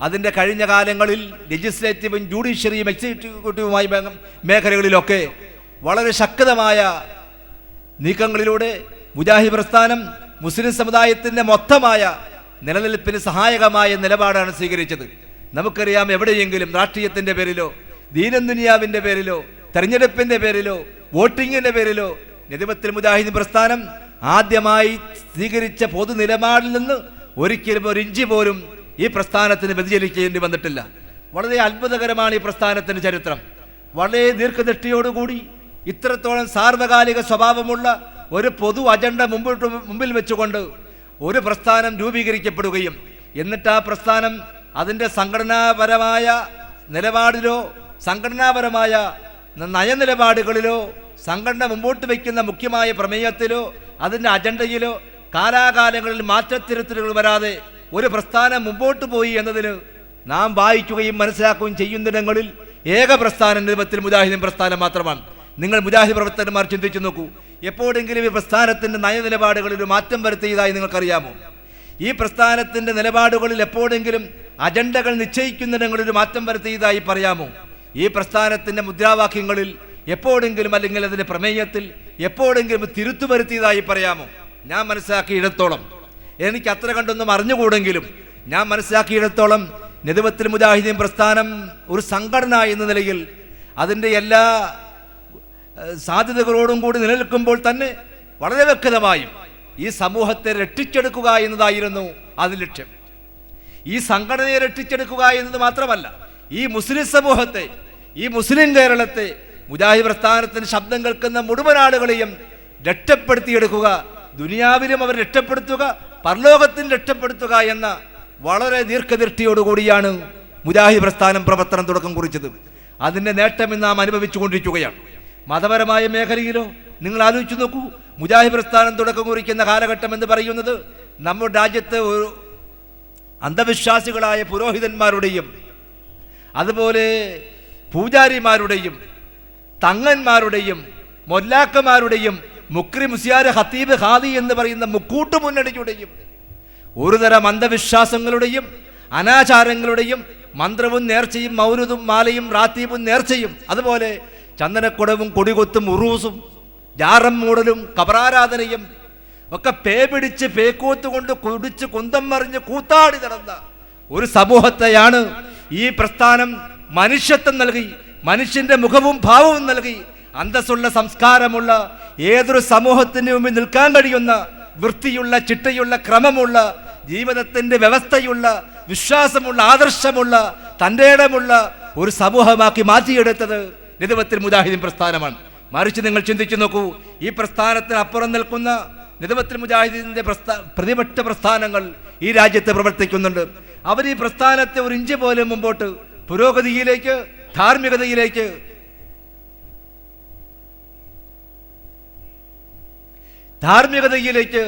അതിൻ്റെ കഴിഞ്ഞ കാലങ്ങളിൽ ലെജിസ്ലേറ്റീവും ജുഡീഷ്യറിയും എക്സിക്യൂട്ടീവുമായ മേഖലകളിലൊക്കെ വളരെ ശക്തമായ നീക്കങ്ങളിലൂടെ മുജാഹിദ് പ്രസ്ഥാനം മുസ്ലിം സമുദായത്തിൻ്റെ മൊത്തമായ നിലനിൽപ്പിന് സഹായകമായ നിലപാടാണ് സ്വീകരിച്ചത്. നമുക്കറിയാം, എവിടെയെങ്കിലും രാഷ്ട്രീയത്തിൻ്റെ പേരിലോ ദീനൻ ദുനിയാവിൻ്റെ പേരിലോ തെരഞ്ഞെടുപ്പിൻ്റെ പേരിലോ വോട്ടിങ്ങിൻ്റെ പേരിലോ നദിമത്തുൽ മുജാഹിദീൻ പ്രസ്ഥാനം ആദ്യമായി സ്വീകരിച്ച പൊതു നിലപാടിൽ നിന്ന് ഒരിക്കലും ഒരു ഇഞ്ച് പോലും ഈ പ്രസ്ഥാനത്തിന് വ്യതിചലിക്കേണ്ടി വന്നിട്ടില്ല. വളരെ അത്ഭുതകരമാണ് ഈ പ്രസ്ഥാനത്തിൻ്റെ ചരിത്രം. വളരെ ദീർഘദൃഷ്ടിയോടുകൂടി ഇത്രത്തോളം സാർവകാലിക സ്വഭാവമുള്ള ഒരു പൊതു അജണ്ട മുമ്പിൽ വെച്ചുകൊണ്ട് ഒരു പ്രസ്ഥാനം രൂപീകരിക്കപ്പെടുകയും എന്നിട്ട് ആ പ്രസ്ഥാനം അതിൻ്റെ സംഘടനാപരമായ നിലപാടിലോ സംഘടനാപരമായ നയനിലപാടുകളിലോ സംഘടന മുമ്പോട്ട് വയ്ക്കുന്ന മുഖ്യമായ പ്രമേയത്തിലോ അതിൻ്റെ അജണ്ടയിലോ കാലാകാലങ്ങളിൽ മാറ്റത്തിരുത്തലുകൾ വരാതെ ഒരു പ്രസ്ഥാനം മുമ്പോട്ട് പോയി എന്നതിന് നാം വായിക്കുകയും മനസ്സിലാക്കുകയും ചെയ്യുന്നിടങ്ങളിൽ ഏക പ്രസ്ഥാനം നദിമത്തുൽ മുജാഹിദീൻ പ്രസ്ഥാനം മാത്രമാണ്. നിങ്ങൾ മുജാഹിദ് പ്രവർത്തകന്മാർ ചിന്തിച്ചു നോക്കൂ, എപ്പോഴെങ്കിലും ഈ പ്രസ്ഥാനത്തിൻ്റെ നയനിലപാടുകളിൽ ഒരു മാറ്റം വരുത്തിയതായി നിങ്ങൾക്കറിയാമോ? ഈ പ്രസ്ഥാനത്തിൻ്റെ നിലപാടുകളിൽ എപ്പോഴെങ്കിലും അജണ്ടകൾ നിശ്ചയിക്കുന്നിടങ്ങളിൽ ഒരു മാറ്റം വരുത്തിയതായി പറയാമോ? ഈ പ്രസ്ഥാനത്തിൻ്റെ മുദ്രാവാക്യങ്ങളിൽ എപ്പോഴെങ്കിലും അല്ലെങ്കിൽ അതിൻ്റെ പ്രമേയത്തിൽ എപ്പോഴെങ്കിലും തിരുത്തു വരുത്തിയതായി പറയാമോ? ഞാൻ മനസ്സിലാക്കിയിടത്തോളം, എനിക്ക് അത്ര കണ്ടൊന്നും അറിഞ്ഞുകൂടെങ്കിലും ഞാൻ മനസ്സിലാക്കിയിടത്തോളം നദിമത്തുൽ മുജാഹിദീൻ പ്രസ്ഥാനം ഒരു സംഘടന എന്ന നിലയിൽ അതിൻ്റെ എല്ലാ സാധ്യതകളോടും കൂടി നിലനിൽക്കുമ്പോൾ തന്നെ വളരെ വ്യക്തമായും ഈ സമൂഹത്തെ രക്ഷിച്ചെടുക്കുക എന്നതായിരുന്നു അതിന് ലക്ഷ്യം. ഈ സംഘടനയെ രക്ഷിച്ചെടുക്കുക എന്നത് മാത്രമല്ല, ഈ മുസ്ലിം സമൂഹത്തെ, ഈ മുസ്ലിം കേരളത്തെ, മുജാഹിദ് പ്രസ്ഥാനത്തിന് ശബ്ദം കേൾക്കുന്ന മുഴുവൻ ആളുകളെയും രക്ഷപ്പെടുത്തിയെടുക്കുക, ദുനിയാവിലും അവർ രക്ഷപ്പെടുത്തുക, പരലോകത്തിന് രക്ഷപ്പെടുത്തുക എന്ന വളരെ ദീർഘദൃഷ്ടിയോടുകൂടിയാണ് മുജാഹിദ് പ്രസ്ഥാനം പ്രവർത്തനം തുടക്കം കുറിച്ചത്. അതിൻ്റെ നേട്ടം ഇന്ന് നാം അനുഭവിച്ചു കൊണ്ടിരിക്കുകയാണ്. മതപരമായ മേഖലയിലോ നിങ്ങൾ ആലോചിച്ചു നോക്കൂ, മുജാഹിദ് പ്രസ്ഥാനം തുടക്കം കുറിക്കുന്ന കാലഘട്ടം എന്ന് പറയുന്നത് നമ്മുടെ രാജ്യത്ത് അന്ധവിശ്വാസികളായ പുരോഹിതന്മാരുടെയും അതുപോലെ പൂജാരിമാരുടെയും തങ്ങന്മാരുടെയും മൊല്ലാക്കന്മാരുടെയും മുക്രി മുസ്യാർ ഖത്തീബ് ഖാദി എന്ന് പറയുന്ന മുക്കൂട്ടു മുന്നണിയുടെയും ഒരുതരം അന്ധവിശ്വാസങ്ങളുടെയും അനാചാരങ്ങളുടെയും മന്ത്രവും നേർച്ചയും മൗരുതും മാലയും റാത്തീബും നേർച്ചയും അതുപോലെ ചന്ദനക്കുടവും കൊടികൊത്തും ഉറൂസും ജാറം മൂടലും കബറാരാധനയും ഒക്കെ പിടിച്ച് പേക്കൂത്ത് കൊണ്ട് കുടിച്ച് കുന്തം മറിഞ്ഞ് കൂത്താടി നടന്ന ഒരു സമൂഹത്തെയാണ് ഈ പ്രസ്ഥാനം മനുഷ്യത്വം നൽകി, മനുഷ്യന്റെ മുഖവും ഭാവവും നൽകി, അന്തസ്സുള്ള സംസ്കാരമുള്ള ഏതൊരു സമൂഹത്തിന് മുമ്പിൽ നിൽക്കാൻ കഴിയുന്ന വൃത്തിയുള്ള ചിട്ടയുള്ള ക്രമമുള്ള ജീവിതത്തിന്റെ വ്യവസ്ഥയുള്ള വിശ്വാസമുള്ള ആദർശമുള്ള തൻ്റെ ഇടമുള്ള ഒരു സമൂഹമാക്കി മാറ്റിയെടുത്തത് നദിമത്തുൽ മുജാഹിദീൻ പ്രസ്ഥാനമാണ്. മറിച്ച് നിങ്ങൾ ചിന്തിച്ചു നോക്കൂ, ഈ പ്രസ്ഥാനത്തിന് അപ്പുറം നിൽക്കുന്ന നദിമത്തുൽ മുജാഹിദീന്റെ പ്രതിപക്ഷ പ്രസ്ഥാനങ്ങൾ ഈ രാജ്യത്ത് പ്രവർത്തിക്കുന്നുണ്ട്. അവർ ഈ പ്രസ്ഥാനത്തെ ഒരു ഇഞ്ച് പോലും മുമ്പോട്ട് പുരോഗതിയിലേക്ക്, ധാർമ്മികതയിലേക്ക്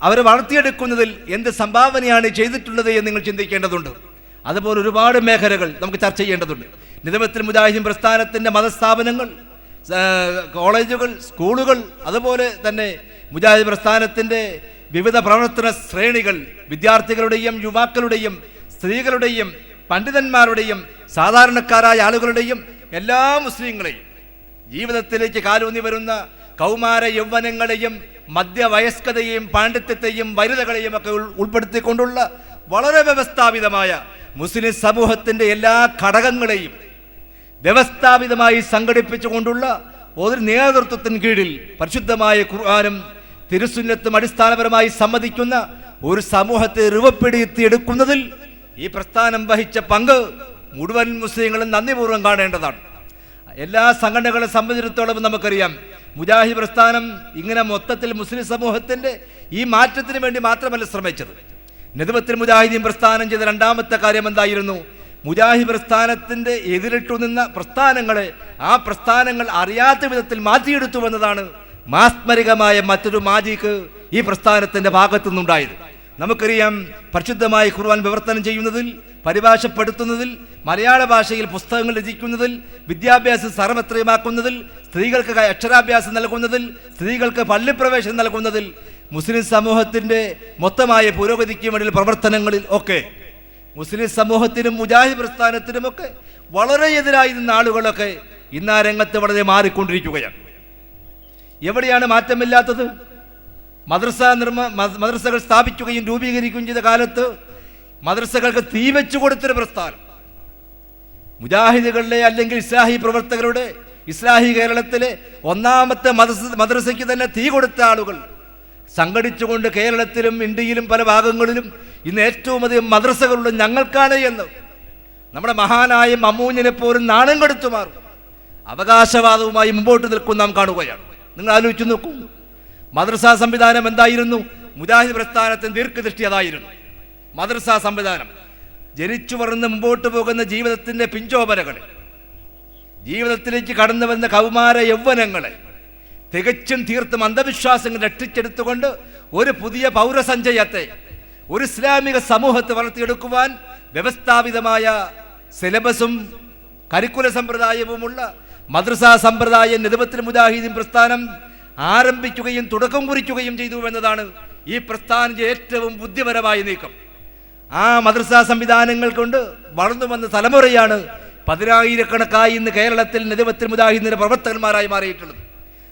അവരെ വളർത്തിയെടുക്കുന്നതിൽ എന്ത് സംഭാവനയാണ് ചെയ്തിട്ടുള്ളത് എന്ന് നിങ്ങൾ ചിന്തിക്കേണ്ടതുണ്ട്. അതുപോലെ ഒരുപാട് മേഖലകൾ നമുക്ക് ചർച്ച ചെയ്യേണ്ടതുണ്ട്. നദിമത്തുൽ മുജാഹിദീൻ പ്രസ്ഥാനത്തിൻ്റെ മതസ്ഥാപനങ്ങൾ, കോളേജുകൾ, സ്കൂളുകൾ, അതുപോലെ തന്നെ മുജാഹിദ് പ്രസ്ഥാനത്തിൻ്റെ വിവിധ പ്രവർത്തന ശ്രേണികൾ വിദ്യാർത്ഥികളുടെയും യുവാക്കളുടെയും സ്ത്രീകളുടെയും പണ്ഡിതന്മാരുടെയും സാധാരണക്കാരായ ആളുകളുടെയും എല്ലാ മുസ്ലിങ്ങളെയും ജീവിതത്തിലേക്ക് കാലൂന്നി വരുന്ന കൗമാര യൗവനങ്ങളെയും മധ്യവയസ്കതയെയും പാണ്ഡിത്യത്തെയും വനിതകളെയും ഒക്കെ ഉൾപ്പെടുത്തിക്കൊണ്ടുള്ള വളരെ വ്യവസ്ഥാപിതമായ മുസ്ലിം സമൂഹത്തിൻ്റെ എല്ലാ ഘടകങ്ങളെയും വ്യവസ്ഥാപിതമായി സംഘടിപ്പിച്ചുകൊണ്ടുള്ള ഒരു നേതൃത്വത്തിന് കീഴിൽ പരിശുദ്ധമായ ഖുർആനും തിരുസുന്നത്തും അടിസ്ഥാനപരമായി സമ്മതിക്കുന്ന ഒരു സമൂഹത്തെ രൂപപ്പെടുത്തിയെടുക്കുന്നതിൽ ഈ പ്രസ്ഥാനം വഹിച്ച പങ്ക് മുഴുവൻ മുസ്ലിങ്ങളും നന്ദിപൂർവ്വം കാണേണ്ടതാണ്. എല്ലാ സംഘടനകളെ സംബന്ധിച്ചിടത്തോളം നമുക്കറിയാം, മുജാഹിദ് പ്രസ്ഥാനം ഇങ്ങനെ മൊത്തത്തിൽ മുസ്ലിം സമൂഹത്തിൻ്റെ ഈ മാറ്റത്തിന് വേണ്ടി മാത്രമല്ല ശ്രമിച്ചത്. നദിമത്തുൽ മുജാഹിദീൻ പ്രസ്ഥാനം ചെയ്ത രണ്ടാമത്തെ കാര്യം എന്തായിരുന്നു? മുജാഹിദ് പ്രസ്ഥാനത്തിൻ്റെ എതിരിട്ടു നിന്ന പ്രസ്ഥാനങ്ങളെ ആ പ്രസ്ഥാനങ്ങൾ അറിയാത്ത വിധത്തിൽ മാറ്റിയെടുത്തു എന്നതാണ് മാസ്മരികമായ മറ്റൊരു മാജിക്ക് ഈ പ്രസ്ഥാനത്തിൻ്റെ ഭാഗത്തു നിന്നുണ്ടായത്. നമുക്കറിയാം, പരിശുദ്ധമായ ഖുർആൻ വിവർത്തനം ചെയ്യുന്നതിൽ, പരിഭാഷപ്പെടുത്തുന്നതിൽ, മലയാള ഭാഷയിൽ പുസ്തകങ്ങൾ രചിക്കുന്നതിൽ, വിദ്യാഭ്യാസം സർവത്രയമാക്കുന്നതിൽ, സ്ത്രീകൾക്ക് അക്ഷരാഭ്യാസം നൽകുന്നതിൽ, സ്ത്രീകൾക്ക് പള്ളിപ്രവേശനം നൽകുന്നതിൽ, മുസ്ലിം സമൂഹത്തിൻ്റെ മൊത്തമായ പുരോഗതിക്ക് വേണ്ടിയുള്ള പ്രവർത്തനങ്ങളിൽ ഒക്കെ മുസ്ലിം സമൂഹത്തിനും മുജാഹിദ് പ്രസ്ഥാനത്തിനുമൊക്കെ വളരെ എതിരായി നിന്ന ആളുകളൊക്കെ ഇന്ന് ആ രംഗത്ത് വളരെ മാറിക്കൊണ്ടിരിക്കുകയാണ്. എവിടെയാണ് മാറ്റമില്ലാത്തത്? മദ്രസകൾ സ്ഥാപിക്കുകയും രൂപീകരിക്കുകയും ചെയ്ത കാലത്ത് മദ്രസകൾക്ക് തീ വെച്ചു കൊടുത്തൊരു പ്രസ്ഥാനം, മുജാഹിദുകളുടെ അല്ലെങ്കിൽ ഇസ്ലാഹി പ്രവർത്തകരുടെ, ഇസ്ലാഹി കേരളത്തിലെ ഒന്നാമത്തെ മദ്രസയ്ക്ക് തന്നെ തീ കൊടുത്ത ആളുകൾ സംഘടിച്ചുകൊണ്ട് കേരളത്തിലും ഇന്ത്യയിലും പല ഭാഗങ്ങളിലും ഇന്ന് ഏറ്റവും അധികം മദ്രസകളുള്ള ഞങ്ങൾക്കാണ് എന്ന് നമ്മുടെ മഹാനായ മമ്മൂഞ്ഞിനെ പോലും നാണം കെടുത്തു മാറും അവകാശവാദവുമായി മുമ്പോട്ട് നിൽക്കും നാം കാണുകയാണ്. നിങ്ങൾ ആലോചിച്ചു നോക്കൂ, മദ്രസാ സംവിധാനം എന്തായിരുന്നു? മുജാഹിദ് പ്രസ്ഥാനത്തിന് ദീർഘദൃഷ്ടി അതായിരുന്നു. മദ്രസാ സംവിധാനം ജനിച്ചു വളർന്ന് മുമ്പോട്ട് പോകുന്ന ജീവിതത്തിന്റെ പിഞ്ചോപനകളെ, ജീവിതത്തിലേക്ക് കടന്നു വന്ന കൗമാര യൗവനങ്ങളെ തികച്ചും തീർത്തും അന്ധവിശ്വാസങ്ങൾ രക്ഷിച്ചെടുത്തുകൊണ്ട് ഒരു പുതിയ പൗരസഞ്ചയത്തെ, ഒരു ഇസ്ലാമിക സമൂഹത്തെ വളർത്തിയെടുക്കുവാൻ വ്യവസ്ഥാപിതമായ സിലബസും കരിക്കുല സമ്പ്രദായവുമുള്ള മദ്രസാ സമ്പ്രദായം നിദവത്തുൽ മുജാഹിദീൻ പ്രസ്ഥാനം ആരംഭിക്കുകയും തുടക്കം കുറിക്കുകയും ചെയ്തു എന്നതാണ് ഈ പ്രസ്ഥാനത്തിന്റെ ഏറ്റവും ബുദ്ധിപരമായ നീക്കം. ആ മദ്രസാ സംവിധാനങ്ങൾ കൊണ്ട് വളർന്നു വന്ന തലമുറയാണ് പതിനായിരക്കണക്കായി ഇന്ന് കേരളത്തിൽ നിദവത്തുൽ മുജാഹിദീന്റെ പ്രവർത്തകന്മാരായി മാറിയിട്ടുള്ളത്,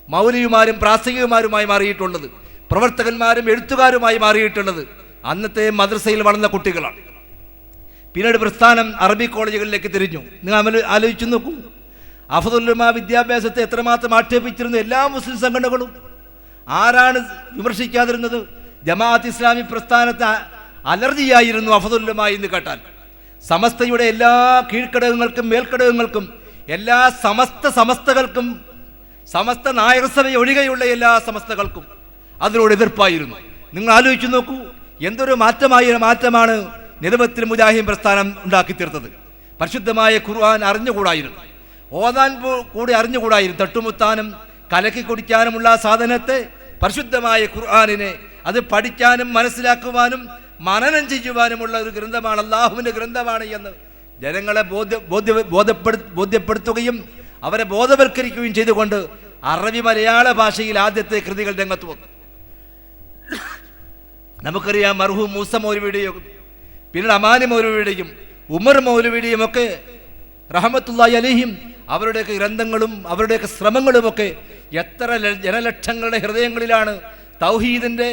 മൗലവിമാരും പ്രാസംഗികമാരുമായി മാറിയിട്ടുള്ളത്, പ്രവർത്തകന്മാരും എഴുത്തുകാരുമായി മാറിയിട്ടുള്ളത് അന്നത്തെ മദ്രസയിൽ വളർന്ന കുട്ടികളാണ്. പിന്നീട് പ്രസ്ഥാനം അറബി കോളേജുകളിലേക്ക് തിരിഞ്ഞു. നിങ്ങൾ ആലോചിച്ചു നോക്കൂ, അഫ്ദുൽ വിദ്യാഭ്യാസത്തെ എത്രമാത്രം ആക്ഷേപിച്ചിരുന്നു എല്ലാ മുസ്ലിം സംഘടനകളും. ആരാണ് വിമർശിക്കാതിരുന്നത്? ജമാഅത്ത് ഇസ്ലാമി പ്രസ്ഥാനത്തെ അലർജിയായിരുന്നു അഫ്ദുൽ എന്ന് കേട്ടാൽ. സമസ്തയുടെ എല്ലാ കീഴ്ഘടകങ്ങൾക്കും മേൽഘടകങ്ങൾക്കും എല്ലാ സമസ്തകൾക്കും, സമസ്ത നായർ സഭ ഒഴികെയുള്ള എല്ലാ സമസ്തകൾക്കും അതിനോട് എതിർപ്പായിരുന്നു. നിങ്ങൾ ആലോചിച്ചു നോക്കൂ, എന്തൊരു മാറ്റമാണ് നിദവത്തുൽ മുജാഹിദീൻ പ്രസ്ഥാനം ഉണ്ടാക്കി തീർത്തത്. പരിശുദ്ധമായ ഖുർആൻ അറിഞ്ഞുകൂടായിരുന്നു, ഓതാൻ കൂടി അറിഞ്ഞുകൂടായിരുന്നു. തട്ടുമുത്താനും കലക്കി കുടിക്കാനുമുള്ള സാധനത്തെ, പരിശുദ്ധമായ ഖുർആനിനെ അത് പഠിക്കാനും മനസ്സിലാക്കുവാനും മനനം ചെയ്യുവാനുമുള്ള ഒരു ഗ്രന്ഥമാണ്, അള്ളാഹുവിൻ്റെ ഗ്രന്ഥമാണ് എന്ന് ജനങ്ങളെ ബോധ്യപ്പെടുത്തുകയും അവരെ ബോധവൽക്കരിക്കുകയും ചെയ്തുകൊണ്ട് അറബി മലയാള ഭാഷയിൽ ആദ്യത്തെ കൃതികൾ രംഗത്ത് വന്നു. നമുക്കറിയാം, മർഹൂം മൂസ മൗലവിയുടെയും പിന്നീട് അമാനി മൗലവിയുടെയും ഉമർ മൗലവിയുടെയും ഒക്കെ റഹ്മത്തുള്ളാഹി അലൈഹിം അവരുടെയൊക്കെ ഗ്രന്ഥങ്ങളും അവരുടെയൊക്കെ ശ്രമങ്ങളുമൊക്കെ എത്ര ജനലക്ഷങ്ങളുടെ ഹൃദയങ്ങളിലാണ് തൗഹീദിന്റെ,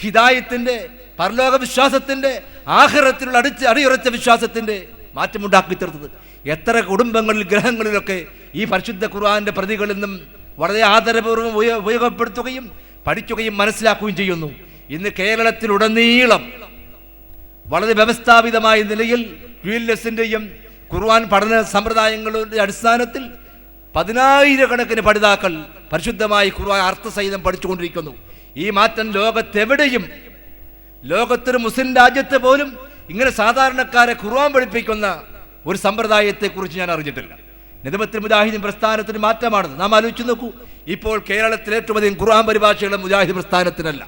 ഹിദായത്തിന്റെ, പരലോക വിശ്വാസത്തിന്റെ, ആഖിറത്തിലുള്ള അടിയുറച്ച വിശ്വാസത്തിന്റെ മാറ്റമുണ്ടാക്കി തീർത്തത്. എത്ര കുടുംബങ്ങളിൽ, ഗ്രഹങ്ങളിലൊക്കെ ഈ പരിശുദ്ധ ഖുർആന്റെ പ്രതികളിൽ നിന്നും വളരെ ആദരപൂർവ്വം ഉപയോഗപ്പെടുത്തുകയും പഠിക്കുകയും മനസ്സിലാക്കുകയും ചെയ്യുന്നു. ഇന്ന് കേരളത്തിലുടനീളം വളരെ വ്യവസ്ഥാപിതമായ നിലയിൽ QLS-ന്റെയും ഖുർആൻ പഠന സമ്പ്രദായങ്ങളുടെ അടിസ്ഥാനത്തിൽ 10,000-കണക്കിന് പഠിതാക്കൾ പരിശുദ്ധമായി ഖുർആൻ അർത്ഥസഹിതം പഠിച്ചുകൊണ്ടിരിക്കുന്നു. ഈ മാറ്റം ലോകത്തെവിടെയും, ലോകത്തൊരു മുസ്ലിം രാജ്യത്തെ പോലും ഇങ്ങനെ സാധാരണക്കാരെ ഖുർആൻ പഠിപ്പിക്കുന്ന ഒരു സമ്പ്രദായത്തെക്കുറിച്ച് ഞാൻ അറിഞ്ഞിട്ടില്ല. നിദവത്തുൽ മുജാഹിദീൻ പ്രസ്ഥാനത്തിന് മാറ്റമാണത്. നാം ആലോചിച്ച് നോക്കൂ, ഇപ്പോൾ കേരളത്തിൽ ഏറ്റവും അധികം ഖുർആൻ പരിഭാഷയുള്ള മുജാഹിദ് പ്രസ്ഥാനത്തിനല്ല.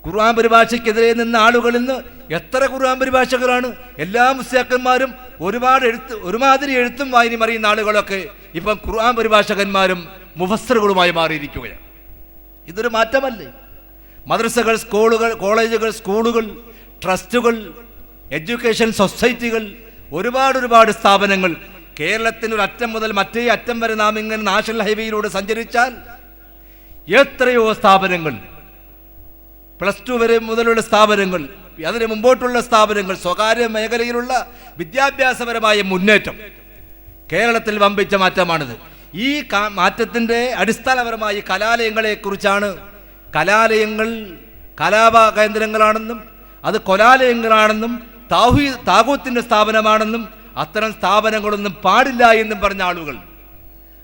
ഖുർആൻ പരിഭാഷയ്ക്കെതിരെ നിന്ന ആളുകളിൽ നിന്ന് എത്ര ഖുർആൻ പരിഭാഷകരാണ്? എല്ലാ മുസ്ലിയാക്കന്മാരും ഒരുമാതിരി എഴുത്തും വായനയും അറിയുന്ന ആളുകളൊക്കെ ഇപ്പം ഖുർആൻ പരിഭാഷകന്മാരും മുഫസ്സിറുകളുമായി മാറിയിരിക്കുകയാണ്. ഇതൊരു മാറ്റമല്ലേ? മദ്രസകൾ, കോളേജുകൾ, സ്കൂളുകൾ, ട്രസ്റ്റുകൾ, എഡ്യൂക്കേഷൻ സൊസൈറ്റികൾ, ഒരുപാട് സ്ഥാപനങ്ങൾ. കേരളത്തിന് ഒരു അറ്റം മുതൽ മറ്റേ അറ്റം വരെ നാം ഇങ്ങനെ നാഷണൽ ഹൈവേയിലൂടെ സഞ്ചരിച്ചാൽ എത്രയോ സ്ഥാപനങ്ങൾ, +2 വരെ മുതലുള്ള സ്ഥാപനങ്ങൾ, അതിന് മുമ്പോട്ടുള്ള സ്ഥാപനങ്ങൾ, സ്വകാര്യ മേഖലയിലുള്ള വിദ്യാഭ്യാസപരമായ മുന്നേറ്റം കേരളത്തിൽ വമ്പിച്ച മാറ്റമാണിത്. ഈ മാറ്റത്തിൻ്റെ അടിസ്ഥാനപരമായി കലാലയങ്ങളെ കുറിച്ചാണ്. കലാലയങ്ങൾ കലാപാ കേന്ദ്രങ്ങളാണെന്നും അത് കൊലാലയങ്ങളാണെന്നും താഗൂത്തിന്റെ സ്ഥാപനമാണെന്നും അത്തരം സ്ഥാപനങ്ങളൊന്നും പാടില്ല എന്നും പറഞ്ഞ ആളുകൾ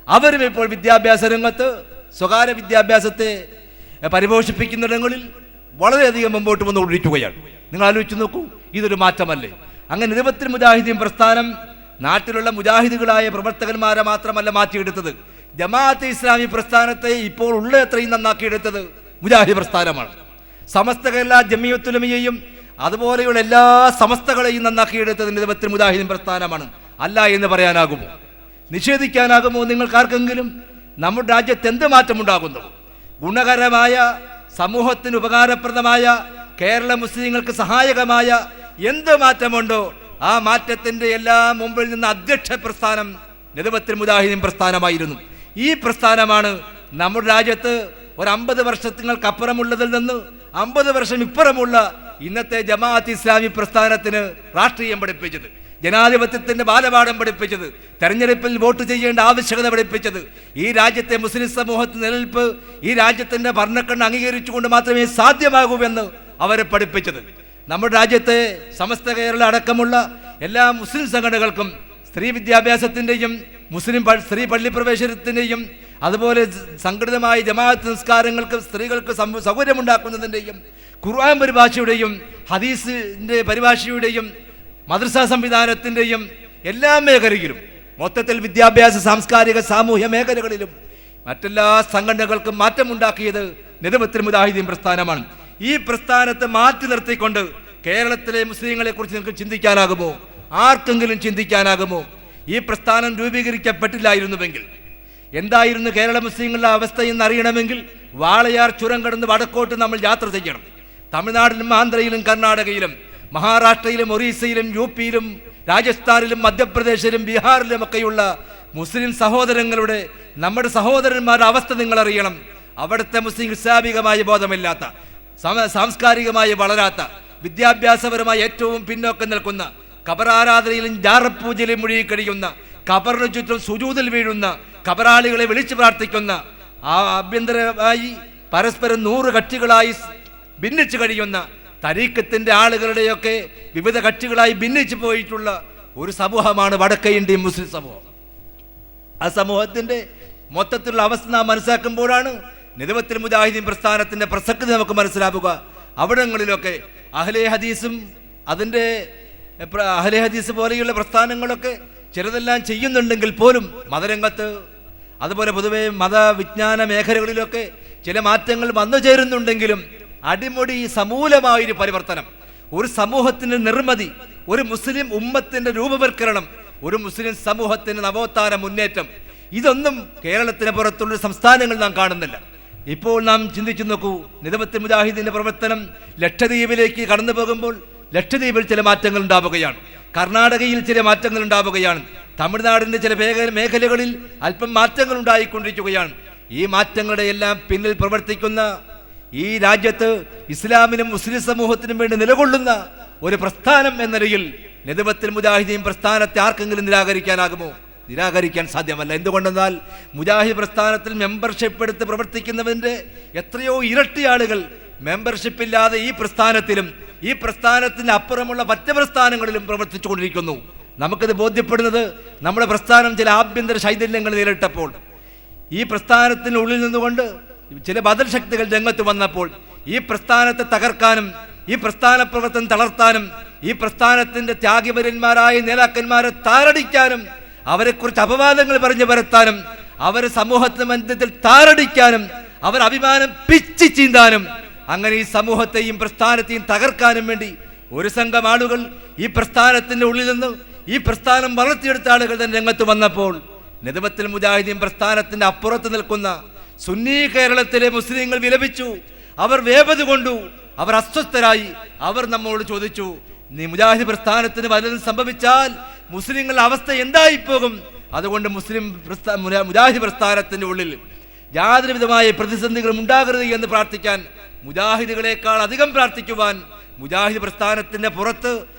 അവരും ഇപ്പോൾ വിദ്യാഭ്യാസ രംഗത്ത്, സ്വകാര്യ വിദ്യാഭ്യാസത്തെ പരിപോഷിപ്പിക്കുന്നിടങ്ങളിൽ വളരെയധികം മുമ്പോട്ട് വന്നുകൊണ്ടിരിക്കുകയാണ്. നിങ്ങൾ ആലോചിച്ച് നോക്കൂ, ഇതൊരു മാറ്റമല്ലേ? അങ്ങനെ നിദവത്തുൽ മുജാഹിദീൻ പ്രസ്ഥാനം നാട്ടിലുള്ള മുജാഹിദുകളായ പ്രവർത്തകന്മാരെ മാത്രമല്ല മാറ്റിയെടുത്തത്, ജമാഅത്തെ ഇസ്ലാമി പ്രസ്ഥാനത്തെ ഇപ്പോൾ ഉള്ള എത്രയും നന്നാക്കിയെടുത്തത് മുജാഹിദ് പ്രസ്ഥാനമാണ്. സമസ്ത കേരള ജമിയത്തുൽ ഉലമയെയും അതുപോലെയുള്ള എല്ലാ സമസ്തകളെയും നന്നാക്കിയെടുത്തത് നിദവത്തുൽ മുജാഹിദീൻ പ്രസ്ഥാനമാണ്. അല്ല എന്ന് പറയാനാകുമോ? നിഷേധിക്കാനാകുമോ നിങ്ങൾക്കാർക്കെങ്കിലും? നമ്മുടെ രാജ്യത്ത് എന്ത് മാറ്റമുണ്ടാകുന്നു? ഗുണകരമായ, സമൂഹത്തിന് ഉപകാരപ്രദമായ, കേരള മുസ്ലിങ്ങൾക്ക് സഹായകമായ എന്ത് മാറ്റമുണ്ടോ ആ മാറ്റത്തിന്റെ എല്ലാം മുമ്പിൽ നിന്ന് അധ്യക്ഷ പ്രസ്ഥാനം നെതുവത്തുൽ മുജാഹിദീൻ പ്രസ്ഥാനമായിരുന്നു. ഈ പ്രസ്ഥാനമാണ് നമ്മുടെ രാജ്യത്ത് ഒരു 50 വർഷങ്ങൾക്കപ്പുറമുള്ളതിൽ നിന്ന് 50 വർഷം ഇപ്പുറമുള്ള ഇന്നത്തെ ജമാഅത്ത് ഇസ്ലാമി പ്രസ്ഥാനത്തിന് രാഷ്ട്രീയം പഠിപ്പിച്ചത്, ജനാധിപത്യത്തിന്റെ ബാലപാഠം പഠിപ്പിച്ചത്, തെരഞ്ഞെടുപ്പിൽ വോട്ട് ചെയ്യേണ്ട ആവശ്യകത പഠിപ്പിച്ചത്, ഈ രാജ്യത്തെ മുസ്ലിം സമൂഹത്തിന് നിലനിൽപ്പ് ഈ രാജ്യത്തിന്റെ ഭരണഘടന അംഗീകരിച്ചുകൊണ്ട് മാത്രമേ സാധ്യമാകൂ എന്ന് അവരെ പഠിപ്പിച്ചത്. നമ്മുടെ രാജ്യത്തെ സമസ്ത കേരള അടക്കമുള്ള എല്ലാ മുസ്ലിം സംഘടനകൾക്കും സ്ത്രീ വിദ്യാഭ്യാസത്തിൻ്റെയും മുസ്ലിം സ്ത്രീ പള്ളി പ്രവേശനത്തിൻ്റെയും അതുപോലെ സംഘടിതമായ ജമാഅത്ത് നിസ്കാരങ്ങൾക്ക് സ്ത്രീകൾക്ക് സൗകര്യമുണ്ടാക്കുന്നതിൻ്റെയും ഖുർആൻ പരിഭാഷയുടെയും ഹദീസിൻ്റെ പരിഭാഷയുടെയും മദ്രസ സംവിധാനത്തിൻ്റെയും എല്ലാ മേഖലയിലും, മൊത്തത്തിൽ വിദ്യാഭ്യാസ സാംസ്കാരിക സാമൂഹ്യ മേഖലകളിലും മറ്റെല്ലാ സംഘടനകൾക്കും മാറ്റമുണ്ടാക്കിയത് നെതുവത്തുൽ മുജാഹിദീൻ പ്രസ്ഥാനമാണ്. ഈ പ്രസ്ഥാനത്തെ മാറ്റി നിർത്തിക്കൊണ്ട് കേരളത്തിലെ മുസ്ലിങ്ങളെ കുറിച്ച് നിങ്ങൾക്ക് ചിന്തിക്കാനാകുമോ? ആർക്കെങ്കിലും ചിന്തിക്കാനാകുമോ? ഈ പ്രസ്ഥാനം രൂപീകരിക്കപ്പെട്ടില്ലായിരുന്നുവെങ്കിൽ എന്തായിരുന്നു കേരള മുസ്ലിങ്ങളുടെ അവസ്ഥ എന്ന് അറിയണമെങ്കിൽ വാളയാർ ചുരം കടന്ന് വടക്കോട്ട് നമ്മൾ യാത്ര ചെയ്യണം. തമിഴ്നാട്ടിലും ആന്ധ്രയിലും കർണാടകയിലും മഹാരാഷ്ട്രയിലും ഒറീസയിലും യു.പിയിലും രാജസ്ഥാനിലും മധ്യപ്രദേശിലും ബീഹാറിലും ഒക്കെയുള്ള മുസ്ലിം സഹോദരങ്ങളുടെ, നമ്മുടെ സഹോദരന്മാരുടെ അവസ്ഥ നിങ്ങൾ അറിയണം. അവിടുത്തെ മുസ്ലിം ഇസ്ലാമികമായ ബോധമില്ലാത്ത, സാംസ്കാരികമായി വളരാത്ത, വിദ്യാഭ്യാസപരമായി ഏറ്റവും പിന്നോക്കം നിൽക്കുന്ന, ഖബറാരാധനയിലും ജാറപ്പൂജയിലും മുഴുകിക്കഴിയുന്ന, ഖബറിന് ചുറ്റും സുജൂദിൽ വീഴുന്ന, ഖബറാളികളെ വിളിച്ചു പ്രാർത്ഥിക്കുന്ന, ആഭ്യന്തരമായി പരസ്പരം 100 കക്ഷികളായി ഭിന്നിച്ചു കഴിയുന്ന, തരീക്കത്തിന്റെ ആളുകളുടെയൊക്കെ വിവിധ കക്ഷികളായി ഭിന്നിച്ചു പോയിട്ടുള്ള ഒരു സമൂഹമാണ് വടക്കേ ഇന്ത്യൻ മുസ്ലിം സമൂഹം. ആ സമൂഹത്തിന്റെ മൊത്തത്തിലുള്ള അവസ്ഥ നാം മനസ്സിലാക്കുമ്പോഴാണ് നെതുവത്തുൽ മുജാഹിദീൻ പ്രസ്ഥാനത്തിന്റെ പ്രസക്തി നമുക്ക് മനസ്സിലാവുക. അവിടങ്ങളിലൊക്കെ അഹ്ലെ ഹദീസും അതിൻ്റെ അഹ്ലെ ഹദീസ് പോലെയുള്ള പ്രസ്ഥാനങ്ങളൊക്കെ ചിലതെല്ലാം ചെയ്യുന്നുണ്ടെങ്കിൽ പോലും മതരംഗത്ത് അതുപോലെ പൊതുവെ മതവിജ്ഞാന മേഖലകളിലൊക്കെ ചില മാറ്റങ്ങൾ വന്നു ചേരുന്നുണ്ടെങ്കിലും അടിമുടി സമൂലമായൊരു പരിവർത്തനം, ഒരു സമൂഹത്തിന്റെ നിർമ്മിതി, ഒരു മുസ്ലിം ഉമ്മത്തിന്റെ രൂപവൽക്കരണം, ഒരു മുസ്ലിം സമൂഹത്തിന്റെ നവോത്ഥാന മുന്നേറ്റം, ഇതൊന്നും കേരളത്തിന് പുറത്തുള്ള സംസ്ഥാനങ്ങൾ നാം കാണുന്നില്ല. ഇപ്പോൾ നാം ചിന്തിച്ചു നോക്കൂ, നെതുവത്തുൽ മുജാഹിദീന്റെ പ്രവർത്തനം ലക്ഷദ്വീപിലേക്ക് കടന്നു പോകുമ്പോൾ ലക്ഷദ്വീപിൽ ചില മാറ്റങ്ങൾ ഉണ്ടാവുകയാണ്, കർണാടകയിൽ ചില മാറ്റങ്ങൾ ഉണ്ടാവുകയാണ്, തമിഴ്നാടിന്റെ ചില മേഖലകളിൽ അല്പം മാറ്റങ്ങൾ ഉണ്ടായിക്കൊണ്ടിരിക്കുകയാണ്. ഈ മാറ്റങ്ങളുടെ എല്ലാം പിന്നിൽ പ്രവർത്തിക്കുന്ന, ഈ രാജ്യത്ത് ഇസ്ലാമിനും മുസ്ലിം സമൂഹത്തിനും വേണ്ടി നിലകൊള്ളുന്ന ഒരു പ്രസ്ഥാനം എന്ന നിലയിൽ നെതുവത്തുൽ മുജാഹിദീൻ പ്രസ്ഥാനത്തെ ആർക്കെങ്കിലും നിരാകരിക്കാനാകുമോ? നിരാകരിക്കാൻ സാധ്യമല്ല. എന്തുകൊണ്ടെന്നാൽ മുജാഹിദ് പ്രസ്ഥാനത്തിൽ മെമ്പർഷിപ്പ് എടുത്ത് പ്രവർത്തിക്കുന്നതിൻ്റെ എത്രയോ ഇരട്ടി ആളുകൾ മെമ്പർഷിപ്പ് ഇല്ലാതെ ഈ പ്രസ്ഥാനത്തിലും ഈ പ്രസ്ഥാനത്തിന് അപ്പുറമുള്ള മറ്റ് പ്രസ്ഥാനങ്ങളിലും പ്രവർത്തിച്ചു കൊണ്ടിരിക്കുന്നു. നമുക്കിത് ബോധ്യപ്പെടുന്നത് നമ്മുടെ പ്രസ്ഥാനം ചില ആഭ്യന്തര ശൈഥല്യങ്ങൾ നേരിട്ടപ്പോൾ, ഈ പ്രസ്ഥാനത്തിനുള്ളിൽ നിന്നുകൊണ്ട് ചില ബദൽ ശക്തികൾ രംഗത്ത് വന്നപ്പോൾ ഈ പ്രസ്ഥാനത്തെ തകർക്കാനും ഈ പ്രസ്ഥാന പ്രവർത്തനം തളർത്താനും ഈ പ്രസ്ഥാനത്തിന്റെ ത്യാഗിവര്യന്മാരായ നേതാക്കന്മാരെ താറടിക്കാനും അവരെക്കുറിച്ച് അപവാദങ്ങൾ പറഞ്ഞു പരത്താനും അവരെ സമൂഹത്തിന്റെ മധ്യത്തിൽ താറടിക്കാനും അവർ അഭിമാനം പിച്ചി ചീന്താനും അങ്ങനെ ഈ സമൂഹത്തെയും പ്രസ്ഥാനത്തെയും തകർക്കാനും വേണ്ടി ഒരു സംഘം ആളുകൾ ഈ പ്രസ്ഥാനത്തിന്റെ ഉള്ളിൽ നിന്ന് ഈ പ്രസ്ഥാനം വളർത്തിയെടുത്ത ആളുകൾ തന്നെ രംഗത്ത് വന്നപ്പോൾ നെതുവത്തുൽ മുജാഹിദീൻ പ്രസ്ഥാനത്തിന്റെ അപ്പുറത്ത് നിൽക്കുന്ന സുന്നി കേരളത്തിലെ മുസ്ലിങ്ങൾ വിലപിച്ചു, അവർ വേപത് കൊണ്ടു, അവർ അസ്വസ്ഥരായി. അവർ നമ്മോട് ചോദിച്ചു, നീ മുജാഹിദ് പ്രസ്ഥാനത്തിന് വല്ലതും സംഭവിച്ചാൽ മുസ്ലിങ്ങളുടെ അവസ്ഥ എന്തായിപ്പോകും? അതുകൊണ്ട് മുജാഹിദ് പ്രസ്ഥാനത്തിന്റെ ഉള്ളിൽ യാതൊരു വിധമായ പ്രതിസന്ധികളും ഉണ്ടാകരുത് എന്ന് പ്രാർത്ഥിക്കാൻ, മുജാഹിദുകളെക്കാൾ അധികം പ്രാർത്ഥിക്കുവാൻ മുജാഹിദ് പ്രസ്ഥാനത്തിന്റെ പുറത്ത്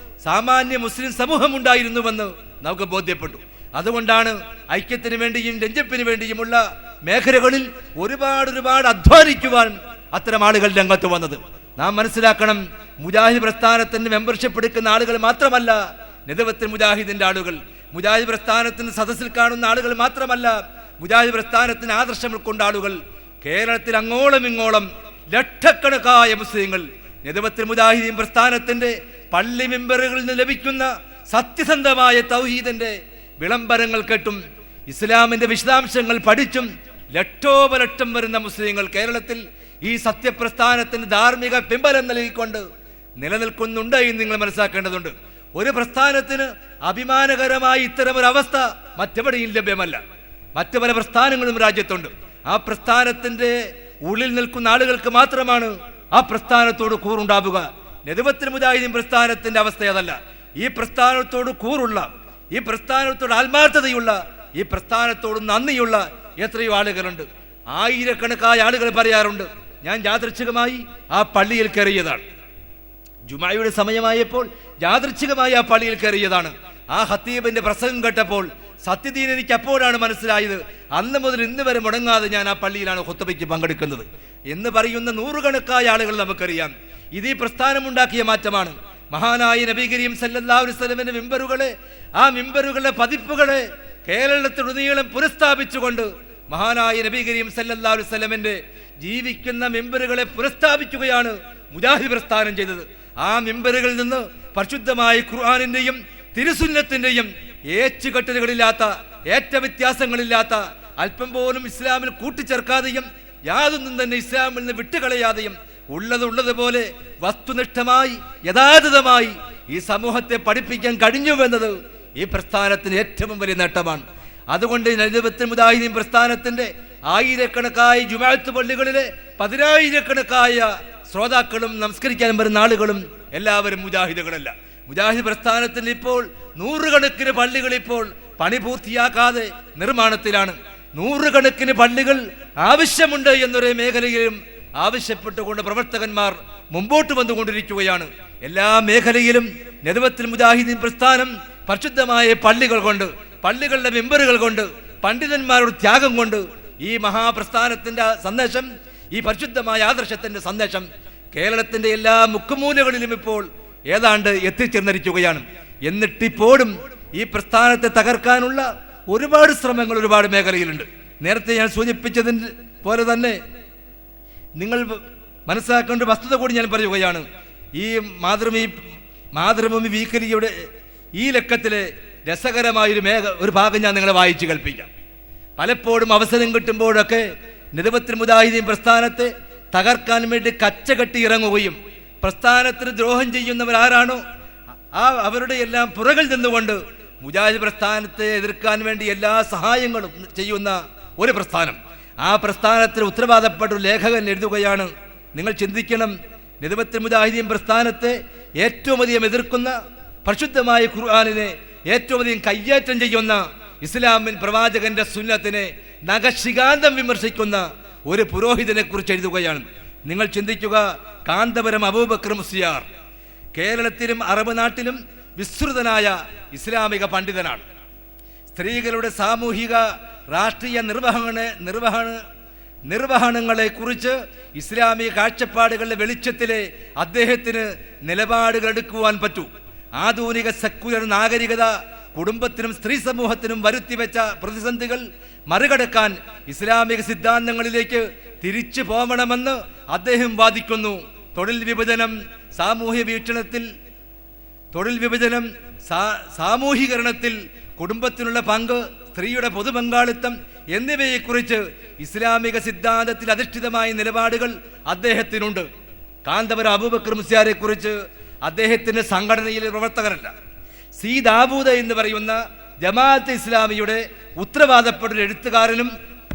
സാമാന്യ മുസ്ലിം സമൂഹം ഉണ്ടായിരുന്നുവെന്ന് നമുക്ക് ബോധ്യപ്പെട്ടു. അതുകൊണ്ടാണ് ഐക്യത്തിന് വേണ്ടിയും രഞ്ജിപ്പിന് വേണ്ടിയുമുള്ള മേഖലകളിൽ ഒരുപാട് അധ്വാനിക്കുവാൻ അത്തരം ആളുകൾ രംഗത്ത് വന്നത്. നാം മനസ്സിലാക്കണം, മുജാഹിദ് പ്രസ്ഥാനത്തിന് മെമ്പർഷിപ്പ് എടുക്കുന്ന ആളുകൾ മാത്രമല്ല നെതുവത്തുൽ മുജാഹിദിന്റെ ആളുകൾ, മുജാഹിദ് പ്രസ്ഥാനത്തിന് സദസ്സിൽ കാണുന്ന ആളുകൾ മാത്രമല്ല മുജാഹിദ് പ്രസ്ഥാനത്തിന് ആദർശം ഉൾക്കൊണ്ട ആളുകൾ. കേരളത്തിൽ അങ്ങോളം ഇങ്ങോളം ലക്ഷക്കണക്കായ മുസ്ലിങ്ങൾ നെതുവത്തുൽ മുജാഹിദീൻ പ്രസ്ഥാനത്തിന്റെ പള്ളി മെമ്പറുകളിൽ നിന്ന് ലഭിക്കുന്ന സത്യസന്ധമായ തൗഹീദിന്റെ വിളംബരങ്ങൾ കേട്ടും ഇസ്ലാമിന്റെ വിശദാംശങ്ങൾ പഠിച്ചും ലക്ഷോപലക്ഷം വരുന്ന മുസ്ലിങ്ങൾ കേരളത്തിൽ ഈ സത്യപ്രസ്ഥാനത്തിന് ധാർമ്മിക പിമ്പലം നൽകിക്കൊണ്ട് നിലനിൽക്കുന്നുണ്ട് എന്ന് നിങ്ങൾ മനസ്സിലാക്കേണ്ടതുണ്ട്. ഒരു പ്രസ്ഥാനത്തിന് അഭിമാനകരമായി ഇത്തരമൊരവസ്ഥ മറ്റെവിടെയും ലഭ്യമല്ല. മറ്റു പല പ്രസ്ഥാനങ്ങളും രാജ്യത്തുണ്ട്. ആ പ്രസ്ഥാനത്തിന്റെ ഉള്ളിൽ നിൽക്കുന്ന ആളുകൾക്ക് മാത്രമാണ് ആ പ്രസ്ഥാനത്തോട് കൂറുണ്ടാവുക. നെതുവത്തുൽ മുജാഹിദീൻ പ്രസ്ഥാനത്തിന്റെ അവസ്ഥ അതല്ല. ഈ പ്രസ്ഥാനത്തോട് കൂറുള്ള, ഈ പ്രസ്ഥാനത്തോട് ആത്മാർത്ഥതയുള്ള ഈ പ്രസ്ഥാനത്തോട് നന്ദിയുള്ള എത്രയോ ആളുകളുണ്ട്. ആയിരക്കണക്കായ ആളുകൾ പറയാറുണ്ട്, ഞാൻ യാദൃച്ഛികമായി ആ പള്ളിയിൽ കയറിയതാണ്, ജുമായുടെ സമയമായപ്പോൾ യാദൃച്ഛികമായി ആ പള്ളിയിൽ കയറിയതാണ്. ആ ഖത്തീബിന്റെ പ്രസംഗം കേട്ടപ്പോൾ സത്യദീൻ എനിക്ക് അപ്പോഴാണ് മനസ്സിലായത്, അന്ന് മുതൽ ഇന്ന് വരെ മുടങ്ങാതെ ഞാൻ ആ പള്ളിയിലാണ് ഖുത്ബയ്ക്ക് പങ്കെടുക്കുന്നത് എന്ന് പറയുന്ന നൂറുകണക്കായ ആളുകൾ നമുക്കറിയാം. ഇത് ഈ പ്രസ്ഥാനമുണ്ടാക്കിയ മാറ്റമാണ്. മഹാനായ നബി കരീം സല്ലല്ലാഹു അലൈഹി വസല്ലമയുടെ മിമ്പറുകളെ, ആ മിമ്പറുകളുടെ പതിപ്പുകളെ കേരളത്തിലുടനീളം പുനഃസ്ഥാപിച്ചുകൊണ്ട് മഹാനായ നബി കരീം സല്ലല്ലാഹു അലൈഹി വസല്ലമയുടെ ജീവിക്കുന്ന മിമ്പറുകളെ പുനഃസ്ഥാപിക്കുകയാണ് മുജാഹിദ് പ്രസ്ഥാനം ചെയ്തത്. ആ മിമ്പറുകളിൽ നിന്ന് പരിശുദ്ധമായ ഖുർആനിന്റെയും തിരുസുന്നത്തിന്റെയും ഏച്ചുകെട്ടലുകളില്ലാത്ത, ഏറ്റവ്യത്യാസങ്ങളില്ലാത്ത, അല്പം പോലും ഇസ്ലാമിൽ കൂട്ടിച്ചേർക്കാതെയും യാതൊന്നും തന്നെ ഇസ്ലാമിൽ നിന്ന് വിട്ടുകളയാതെയും ഉള്ളതുപോലെ വസ്തുനിഷ്ഠമായി യഥാർത്ഥമായി ഈ സമൂഹത്തെ പഠിപ്പിക്കാൻ കഴിഞ്ഞുവെന്നത് ഈ പ്രസ്ഥാനത്തിന് ഏറ്റവും വലിയ നേട്ടമാണ്. അതുകൊണ്ട് നജവത്തുൽ മുജാഹിദീൻ പ്രസ്ഥാനത്തിന്റെ ആയിരക്കണക്കായ ജുമാഅത്ത് പള്ളികളിലെ 10,000-കണക്കായ ശ്രോതാക്കളും നമസ്കരിക്കാൻ വരുന്ന ആളുകളും എല്ലാവരും മുജാഹിദുകളല്ല. മുജാഹിദ് പ്രസ്ഥാനത്തിന് ഇപ്പോൾ നൂറുകണക്കിന് പള്ളികൾ ഇപ്പോൾ പണി പൂർത്തിയാക്കാതെ നിർമ്മാണത്തിലാണ്. നൂറുകണക്കിന് പള്ളികൾ ആവശ്യമുണ്ട് എന്നൊരു മേഖലയിലും ആവശ്യപ്പെട്ടുകൊണ്ട് പ്രവർത്തകന്മാർ മുമ്പോട്ട് വന്നുകൊണ്ടിരിക്കുകയാണ്. എല്ലാ മേഖലയിലും നജവത്തുൽ മുജാഹിദീൻ പ്രസ്ഥാനം പരിശുദ്ധമായ പള്ളികൾ കൊണ്ട്, പള്ളികളുടെ മെമ്പറുകൾ കൊണ്ട്, പണ്ഡിതന്മാരുടെ ത്യാഗം കൊണ്ട് ഈ മഹാപ്രസ്ഥാനത്തിന്റെ സന്ദേശം, ഈ പരിശുദ്ധമായ ആദർശത്തിന്റെ സന്ദേശം കേരളത്തിന്റെ എല്ലാ മുക്കുമൂലകളിലും ഇപ്പോൾ ഏതാണ്ട് എത്തിച്ചേർന്നിരിക്കുകയാണ്. എന്നിട്ടിപ്പോഴും ഈ പ്രസ്ഥാനത്തെ തകർക്കാനുള്ള ഒരുപാട് ശ്രമങ്ങൾ ഒരുപാട് മേഖലയിലുണ്ട്. നേരത്തെ ഞാൻ സൂചിപ്പിച്ചതിന് പോലെ തന്നെ നിങ്ങൾ മനസ്സിലാക്കേണ്ട വസ്തുത കൂടി ഞാൻ പറയുകയാണ്. ഈ മാതൃഭൂമി വീക്കലിയുടെ ഈ ലക്കത്തിലെ രസകരമായൊരു ഒരു ഭാഗം ഞാൻ നിങ്ങളെ വായിച്ചു കേൾപ്പിക്കാം. പലപ്പോഴും അവസരം കിട്ടുമ്പോഴൊക്കെ നജവത്തുൽ മുജാഹിദീൻ പ്രസ്ഥാനത്തെ തകർക്കാൻ വേണ്ടി കച്ചകെട്ടി ഇറങ്ങുകയും പ്രസ്ഥാനത്തിന് ദ്രോഹം ചെയ്യുന്നവരാരാണോ അവരുടെ എല്ലാം പുറകിൽ നിന്നുകൊണ്ട് മുജാഹിദ് പ്രസ്ഥാനത്തെ എതിർക്കാൻ വേണ്ടി എല്ലാ സഹായങ്ങളും ചെയ്യുന്ന ഒരു പ്രസ്ഥാനം, ആ പ്രസ്ഥാനത്തിന് ഉത്തരവാദപ്പെട്ട ഒരു ലേഖകൻ എഴുതുകയാണ്, നിങ്ങൾ ചിന്തിക്കണം, നജവത്തുൽ മുജാഹിദീൻ പ്രസ്ഥാനത്തെ ഏറ്റവും അധികം എതിർക്കുന്ന, പരിശുദ്ധമായ ഖുർആനിനെ ഏറ്റവും അധികം കയ്യേറ്റം ചെയ്യുന്ന, ഇസ്ലാമിൻ പ്രവാചകന്റെ സുന്നത്തിനെ നഖശികാന്തം വിമർശിക്കുന്ന ഒരു പുരോഹിതനെ കുറിച്ച് എഴുതുകയാണ്. നിങ്ങൾ ചിന്തിക്കുക, കാന്തപുരം അബൂബക്കർ മുസ്ലിയാർ കേരളത്തിലും അറബ് നാട്ടിലും വിസ്തൃതനായ ഇസ്ലാമിക പണ്ഡിതനാണ്. സ്ത്രീകളുടെ സാമൂഹിക രാഷ്ട്രീയ നിർവഹണങ്ങളെ കുറിച്ച് ഇസ്ലാമിക കാഴ്ചപ്പാടുകളുടെ വെളിച്ചത്തിലെ അദ്ദേഹത്തിന് നിലപാടുകൾ എടുക്കുവാൻ പറ്റൂ. ആധുനിക സെക്കുലർ നാഗരികത കുടുംബത്തിനും സ്ത്രീ സമൂഹത്തിനും വരുത്തിവെച്ച പ്രതിസന്ധികൾ മറികടക്കാൻ ഇസ്ലാമിക സിദ്ധാന്തങ്ങളിലേക്ക് തിരിച്ചു പോകണമെന്ന് അദ്ദേഹം വാദിക്കുന്നു. തൊഴിൽ വിഭജനം, സാമൂഹീകരണത്തിൽ കുടുംബത്തിനുള്ള പങ്ക്, സ്ത്രീയുടെ പൊതുപങ്കാളിത്തം എന്നിവയെക്കുറിച്ച് ഇസ്ലാമിക സിദ്ധാന്തത്തിൽ അധിഷ്ഠിതമായ നിലപാടുകൾ അദ്ദേഹത്തിനുണ്ട്. കാന്തപുരം അബൂബക്കർ മുസ്ലിയാരെ കുറിച്ച് അദ്ദേഹത്തിന്റെ സംഘടനയിലെ പ്രവർത്തകരല്ല, സി ദാവൂദ് എന്ന് പറയുന്ന ജമാഅത്തെ ഇസ്ലാമിയുടെ ഉത്തരവാദപ്പെട്ട എഴുത്തുകാരനും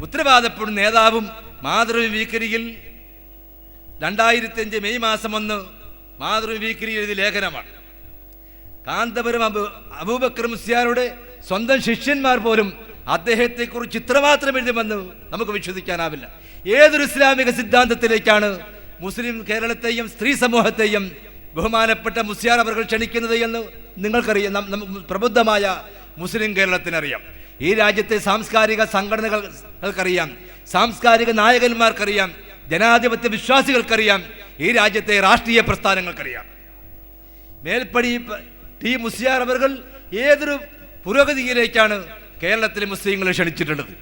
ഉത്തരവാദപ്പെടുന്ന നേതാവും മാതൃഭൂമി വീക്കലിയിൽ 2005 മെയ് മാസം 1 മാതൃഭൂമി വീക്കലിയിൽ എഴുതിയ ലേഖനമാണ്. കാന്തപുരം അബൂബക്കർ മുസ്ലിയാരുടെ സ്വന്തം ശിഷ്യന്മാർ പോലും അദ്ദേഹത്തെക്കുറിച്ച് ഇത്രമാത്രം എഴുതുമെന്ന് നമുക്ക് വിശ്വസിക്കാനാവില്ല. ഏതൊരു ഇസ്ലാമിക സിദ്ധാന്തത്തിലേക്കാണ് മുസ്ലിം കേരളത്തെയും സ്ത്രീ സമൂഹത്തെയും ബഹുമാനപ്പെട്ട മുസ്ലിയാർ അവർ ക്ഷണിക്കുന്നത് എന്ന് നിങ്ങൾക്കറിയാം, പ്രബുദ്ധമായ മുസ്ലിം കേരളത്തിനറിയാം. ഈ രാജ്യത്തെ സാംസ്കാരിക സംഘടനകൾക്കറിയാം, സാംസ്കാരിക നായകന്മാർക്കറിയാം, ജനാധിപത്യ വിശ്വാസികൾക്കറിയാം, ഈ രാജ്യത്തെ രാഷ്ട്രീയ പ്രസ്ഥാനങ്ങൾക്കറിയാം. മേൽപ്പടി ടി മുസ്ലിയാർ അവർ ഏതൊരു പുരോഗതിയിലേക്കാണ് കേരളത്തിലെ മുസ്ലിങ്ങളെ ക്ഷണിച്ചിട്ടുള്ളത്.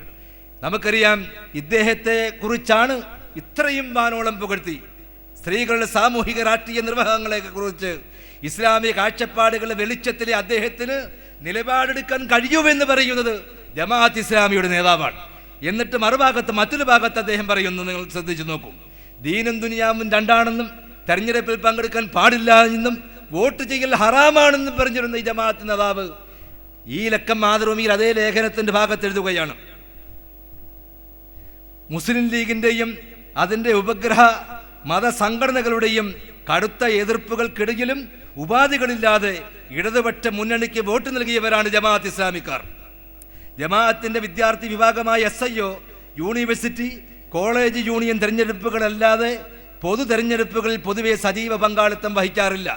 നമുക്കറിയാം, ഇദ്ദേഹത്തെ കുറിച്ചാണ് ഇത്രയും വാനോളം പുകഴ്ത്തി സ്ത്രീകളുടെ സാമൂഹിക രാഷ്ട്രീയ നിർവഹണങ്ങളെ കുറിച്ച് ഇസ്ലാമിക കാഴ്ചപ്പാടുകളുടെ വെളിച്ചത്തിലെ അദ്ദേഹത്തിന് നിലപാടെടുക്കാൻ കഴിയുമെന്ന് പറയുന്നത് ജമാഅത്ത് ഇസ്ലാമിയുടെ നേതാവാണ്. എന്നിട്ട് മറുഭാഗത്ത് മറ്റൊരു ഭാഗത്ത് അദ്ദേഹം പറയുന്നു, നിങ്ങൾ ശ്രദ്ധിച്ചു നോക്കൂ, ദീനും ദുനിയാവും രണ്ടാണെന്നും തെരഞ്ഞെടുപ്പിൽ പങ്കെടുക്കാൻ പാടില്ല എന്നും വോട്ട് ചെയ്യൽ ഹറാമാണെന്നും പറഞ്ഞിരുന്ന ഈ ജമാഅത്ത് നേതാവ് ഈ ലക്കം മാതൃഭൂമിയിൽ അതേ ലേഖനത്തിന്റെ ഭാഗത്ത് എഴുതുകയാണ്, മുസ്ലിം ലീഗിന്റെയും അതിന്റെ ഉപഗ്രഹ മതസംഘടനകളുടെയും കടുത്ത എതിർപ്പുകൾക്കിടയിലും ഉപാധികളില്ലാതെ ഇടതുപക്ഷ മുന്നണിക്ക് വോട്ട് നൽകിയവരാണ് ജമാഅത്ത് ഇസ്ലാമിക്കാർ. ജമാഅത്തിന്റെ വിദ്യാർത്ഥി വിഭാഗമായ SIO യൂണിവേഴ്സിറ്റി കോളേജ് യൂണിയൻ തെരഞ്ഞെടുപ്പുകളല്ലാതെ പൊതു തെരഞ്ഞെടുപ്പുകളിൽ പൊതുവെ സജീവ പങ്കാളിത്തം വഹിക്കാറില്ല.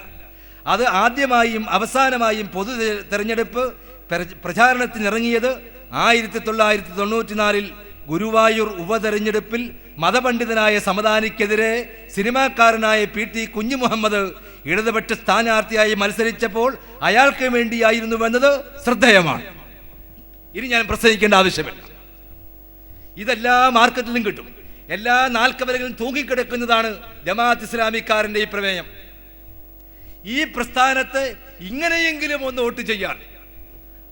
അത് ആദ്യമായും അവസാനമായും പൊതു തെരഞ്ഞെടുപ്പ് പ്രചാരണത്തിനിറങ്ങിയത് 1994 ഗുരുവായൂർ ഉപതെരഞ്ഞെടുപ്പിൽ മതപണ്ഡിതനായ സമദാനിക്കെതിരെ സിനിമാക്കാരനായ PT കുഞ്ഞുമുഹമ്മദ് ഇടതുപക്ഷ സ്ഥാനാർത്ഥിയായി മത്സരിച്ചപ്പോൾ അയാൾക്ക് വേണ്ടിയായിരുന്നുവെന്നത് ശ്രദ്ധേയമാണ്. ഇനി ഞാൻ പ്രസംഗിക്കേണ്ട ആവശ്യമില്ല. ഇതെല്ലാ മാർക്കറ്റിലും കിട്ടും. എല്ലാ നാൽക്കവലകളിലും തൂങ്ങിക്കിടക്കുന്നതാണ് ജമാഅത്ത് ഇസ്ലാമിക്കാരൻ്റെ ഈ പ്രമേയം. ഈ പ്രസ്ഥാനത്തെ ഇങ്ങനെയെങ്കിലും ഒന്ന് വോട്ട് ചെയ്യാൻ,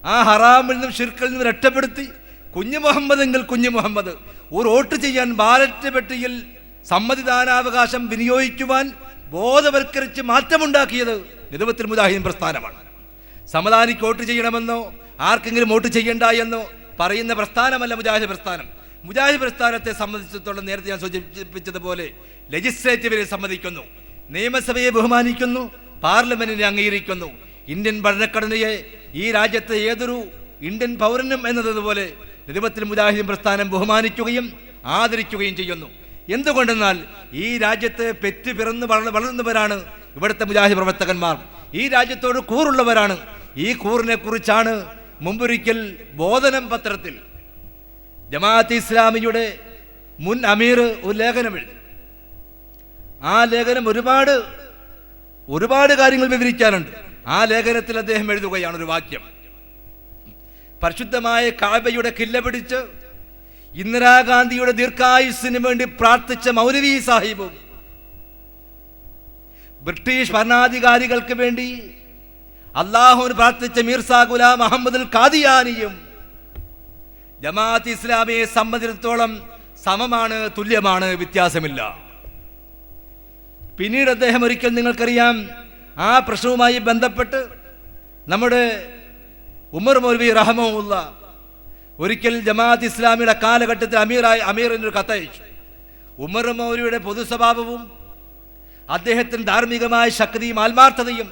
ആ ഹറാമിൽ നിന്നും ഷിർക്കിൽ നിന്നും രക്ഷപ്പെടുത്തി കുഞ്ഞുമുഹമ്മദെങ്കിൽ കുഞ്ഞുമുഹമ്മദ് ഒരു വോട്ട് ചെയ്യാൻ ബാലറ്റ് പെട്ടിയിൽ സമ്മതിദാനാവകാശം വിനിയോഗിക്കുവാൻ ബോധവൽക്കരിച്ച് മാറ്റമുണ്ടാക്കിയത് നിദവത്തുൽ മുജാഹിദീൻ പ്രസ്ഥാനമാണ്. സമദാനിക്ക് വോട്ട് ചെയ്യണമെന്നോ ആർക്കെങ്കിലും വോട്ട് ചെയ്യണ്ട എന്നോ പറയുന്ന പ്രസ്ഥാനമല്ല മുജാഹിദ് പ്രസ്ഥാനം. മുജാഹിദ് പ്രസ്ഥാനത്തെ സംബന്ധിച്ചിടത്തോളം നേരത്തെ ഞാൻ സൂചിപ്പിച്ചതുപോലെ ലെജിസ്ലേറ്റീവിനെ സമ്മതിക്കുന്നു, നിയമസഭയെ ബഹുമാനിക്കുന്നു, പാർലമെന്റിനെ അംഗീകരിക്കുന്നു. ഇന്ത്യൻ ഭരണഘടനയെ ഈ രാജ്യത്തെ ഏതൊരു ഇന്ത്യൻ പൗരനും എന്നതുപോലെ നിദവത്തുൽ മുജാഹിദീൻ പ്രസ്ഥാനം ബഹുമാനിക്കുകയും ആദരിക്കുകയും ചെയ്യുന്നു. എന്തുകൊണ്ടെന്നാൽ ഈ രാജ്യത്ത് പെറ്റ് പിറന്ന് വളർന്നവരാണ് ഇവിടുത്തെ മുജാഹിദ് പ്രവർത്തകന്മാർ. ഈ രാജ്യത്തോട് കൂറുള്ളവരാണ്. ഈ കൂറിനെ കുറിച്ചാണ് മുമ്പൊരിക്കൽ ബോധനം പത്രത്തിൽ ജമാഅത്ത് ഇസ്ലാമിയുടെ മുൻ അമീർ ഒരു ലേഖനം എഴുതി. ആ ലേഖനം ഒരുപാട് കാര്യങ്ങൾ വിവരിക്കാനുണ്ട്. ആ ലേഖനത്തിൽ അദ്ദേഹം എഴുതുകയാണ് ഒരു വാക്യം: പരിശുദ്ധമായ കഅബയുടെ കില്ല പിടിച്ച് ഇന്ദിരാഗാന്ധിയുടെ ദീർഘായുസ്സിന് വേണ്ടി പ്രാർത്ഥിച്ച മൗലവി സാഹിബും ബ്രിട്ടീഷ് ഭരണാധികാരികൾക്ക് വേണ്ടി അള്ളാഹുവിന് പ്രാർത്ഥിച്ച മീർസാ ഗുലാം അഹമ്മദുൽ ഖാദിയാനിയും ജമാഅത്ത് ഇസ്ലാമിയെ സംബന്ധിച്ചിടത്തോളം സമമാണ്, തുല്യമാണ്, വ്യത്യാസമില്ല. പിന്നീട് അദ്ദേഹം ഒരിക്കൽ, നിങ്ങൾക്കറിയാം, ആ പ്രശ്നവുമായി ബന്ധപ്പെട്ട് നമ്മുടെ ഉമർ മൗലവി റഹ്മഹുല്ല ഒരിക്കൽ ജമാഅത്ത് ഇസ്ലാമിയുടെ കാലഘട്ടത്തിൽ അമീറിനൊരു കത്തയച്ചു. ഉമർ മൗലവിയുടെ പൊതു സ്വഭാവവും അദ്ദേഹത്തിന് ധാർമ്മികമായ ശക്തിയും ആത്മാർത്ഥതയും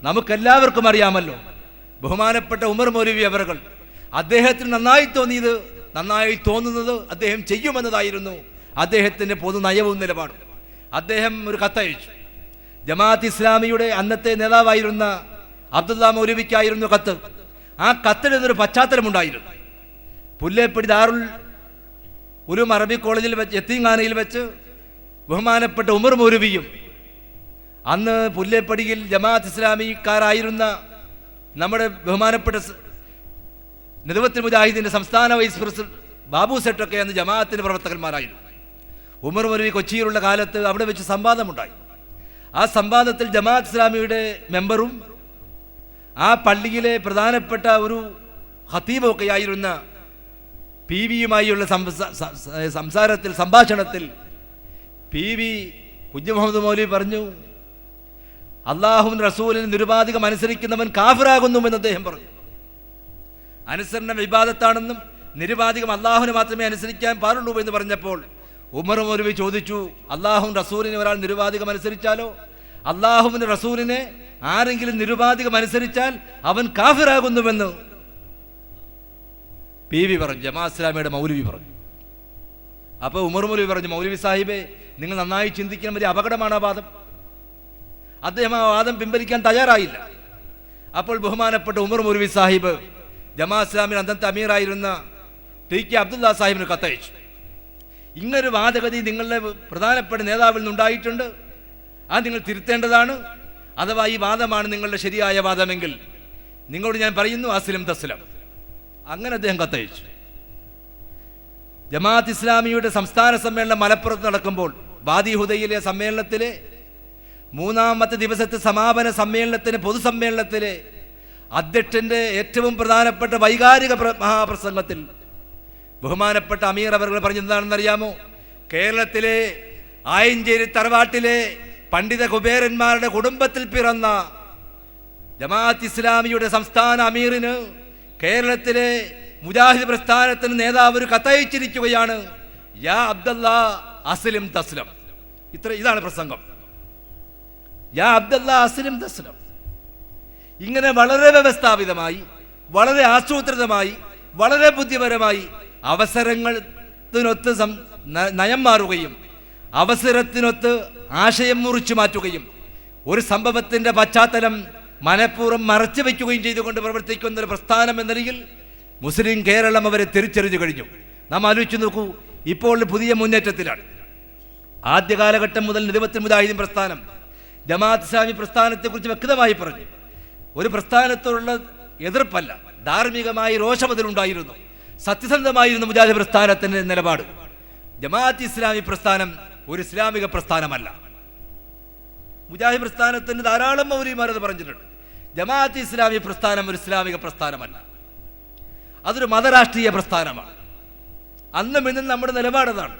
നമുക്കെല്ലാവർക്കും അറിയാമല്ലോ. ബഹുമാനപ്പെട്ട ഉമർ മൗലവി അവറുകൾ അദ്ദേഹത്തിന് നന്നായി തോന്നുന്നത് അദ്ദേഹം ചെയ്യുമെന്നതായിരുന്നു അദ്ദേഹത്തിന്റെ പൊതു നയവും നിലപാടും. അദ്ദേഹം ഒരു കത്തയച്ചു. ജമാഅത്ത് ഇസ്ലാമിയുടെ അന്നത്തെ നേതാവായിരുന്ന അബ്ദുള്ള മൗലവിക്കായിരുന്നു കത്ത്. ആ കത്തിനൊരു പശ്ചാത്തലമുണ്ടായിരുന്നു. പുല്ലേപ്പടി ദാറുൽ ഉലൂം അറബി കോളേജിൽ വെച്ച്, യത്തീംഖാനയിൽ വെച്ച് ബഹുമാനപ്പെട്ട ഉമർ മൗലവിയും അന്ന് പുല്ലേപ്പടിയിൽ ജമാഅത്ത് ഇസ്ലാമിക്കാരായിരുന്ന നമ്മുടെ ബഹുമാനപ്പെട്ട നിദവത്തുൽ മുജാഹിദീന്റെ സംസ്ഥാന വൈസ് പ്രസിഡന്റ് ബാബു സെട്ടൊക്കെ അന്ന് ജമാഅത്തിന്റെ പ്രവർത്തകന്മാരായിരുന്നു. ഉമർ മൗലവി കൊച്ചിയിലുള്ള കാലത്ത് അവിടെ വെച്ച് സംവാദമുണ്ടായി. ആ സംവാദത്തിൽ ജമാഅത്ത് ഇസ്ലാമിയുടെ മെമ്പറും ആ പള്ളിയിലെ പ്രധാനപ്പെട്ട ഒരു ഖതീബൊക്കെ ആയിരുന്ന PVയുമായുള്ള സംഭാഷണത്തിൽ PV കുഞ്ഞുമുഹമ്മദ് മൗലവി പറഞ്ഞു, അള്ളാഹുവിന്റെ റസൂലിന് നിരുപാധികം അനുസരിക്കുന്നവൻ കാഫിറാകുന്നുവെന്ന് അദ്ദേഹം പറഞ്ഞു. അനുസരണം ഇബാദത്താണെന്നും നിരുപാധികം അള്ളാഹുവിനെ മാത്രമേ അനുസരിക്കാൻ പാടുള്ളൂ എന്ന് പറഞ്ഞപ്പോൾ ഉമർ മൗലവി ചോദിച്ചു, അള്ളാഹുവിന്റെ റസൂലിനെ ഒരാൾ നിരുപാധികം അനുസരിച്ചാലോ? അള്ളാഹുവിന്റെ റസൂലിനെ ആരെങ്കിലും നിരുപാധികം അനുസരിച്ചാൽ അവൻ കാഫിറാകുന്നുവെന്ന് PV പറഞ്ഞു, ജമാഅത്ത് ഇസ്ലാമിയുടെ മൗലവി പറഞ്ഞു. അപ്പോൾ ഉമർ മൗലവി പറഞ്ഞു, മൗലവി സാഹിബേ, നിങ്ങൾ നന്നായി ചിന്തിക്കണം, വലിയ അപകടമാണ് ആ വാദം. അദ്ദേഹം ആ വാദം പിൻവലിക്കാൻ തയ്യാറായില്ല. അപ്പോൾ ബഹുമാനപ്പെട്ട ഉമർ മൗലവി സാഹിബ് ജമാഅത്ത് ഇസ്ലാമിയുടെ അന്നത്തെ അമീറായിരുന്ന TK അബ്ദുള്ള സാഹിബിന് കത്തയച്ചു. ഇങ്ങനൊരു വാദഗതി നിങ്ങളുടെ പ്രധാനപ്പെട്ട നേതാവിൽ നിന്നുണ്ടായിട്ടുണ്ട്, അത് നിങ്ങൾ തിരുത്തേണ്ടതാണ്. അഥവാ ഈ വാദമാണ് നിങ്ങളുടെ ശരിയായ വാദമെങ്കിൽ നിങ്ങളോട് ഞാൻ പറയുന്നു, അസ്ലിം തസ്ലം. അങ്ങനെ അദ്ദേഹം കത്തയച്ചു. ജമാഅത്ത് ഇസ്ലാമിയുടെ സംസ്ഥാന സമ്മേളനം മലപ്പുറത്ത് നടക്കുമ്പോൾ വാദി ഹുദയിലെ സമ്മേളനത്തിലെ 3ാമത്തെ ദിവസത്തെ സമാപന സമ്മേളനത്തിന് പൊതുസമ്മേളനത്തിലെ അധ്യക്ഷന്റെ ഏറ്റവും പ്രധാനപ്പെട്ട വൈകാരിക മഹാപ്രസംഗത്തിൽ ബഹുമാനപ്പെട്ട അമീർ അവർ പറഞ്ഞെന്താണെന്നറിയാമോ? കേരളത്തിലെ ആയഞ്ചേരി തറവാട്ടിലെ പണ്ഡിത കുബേരന്മാരുടെ കുടുംബത്തിൽ പിറന്ന ജമാഅത്ത് ഇസ്ലാമിയുടെ സംസ്ഥാന അമീറിന് കേരളത്തിലെ മുജാഹിദ് പ്രസ്ഥാനത്തിന് നേതാവ് ഒരു കത്തയച്ചിരിക്കുകയാണ്, യാ അബ്ദുള്ള അസ്ലിം തസ്ലം. ഇതാണ് പ്രസംഗം. യാ അബ്ദുള്ള അസ്ലിം തസ്ലം. ഇങ്ങനെ വളരെ വ്യവസ്ഥാപിതമായി, വളരെ ആസൂത്രിതമായി വളരെ ബുദ്ധിപരമായി അവസരത്തിനൊത്ത് നയം മാറുകയും അവസരത്തിനൊത്ത് ആശയം മുറിച്ചു മാറ്റുകയും ഒരു സംഭവത്തിൻ്റെ പശ്ചാത്തലം മനഃപൂർവ്വം മറച്ചു വയ്ക്കുകയും ചെയ്തുകൊണ്ട് പ്രവർത്തിക്കുന്ന ഒരു പ്രസ്ഥാനം എന്ന നിലയിൽ മുസ്ലിം കേരളം അവരെ തിരിച്ചറിഞ്ഞു കഴിഞ്ഞു. നാം ആലോചിച്ച് നോക്കൂ, ഇപ്പോൾ പുതിയ മുന്നേറ്റത്തിലാണ്. ആദ്യ കാലഘട്ടം മുതൽ നിരവധി മുജാഹിദീൻ പ്രസ്ഥാനം ജമാഅത്ത് ഇസ്ലാമി പ്രസ്ഥാനത്തെക്കുറിച്ച് വ്യക്തമായി പറഞ്ഞു. ഒരു പ്രസ്ഥാനത്തോടുള്ള എതിർപ്പല്ല, ധാർമ്മികമായി രോഷം അതിലുണ്ടായിരുന്നു. സത്യസന്ധമായിരുന്നു മുജാഹിദ് പ്രസ്ഥാനത്തിൻ്റെ നിലപാട്. ജമാഅത്ത് ഇസ്ലാമി പ്രസ്ഥാനം ഒരു ഇസ്ലാമിക പ്രസ്ഥാനമല്ല. മുജാഹിദ് പ്രസ്ഥാനത്തിന് ധാരാളം മൗലവിമാർ അത് പറഞ്ഞിട്ടുണ്ട്. ജമാഅത്ത് ഇസ്ലാമി പ്രസ്ഥാനം ഒരു ഇസ്ലാമിക പ്രസ്ഥാനമല്ല, അതൊരു മതരാഷ്ട്രീയ പ്രസ്ഥാനമാണ്. അന്നും ഇന്നും നമ്മുടെ നിലപാടതാണ്.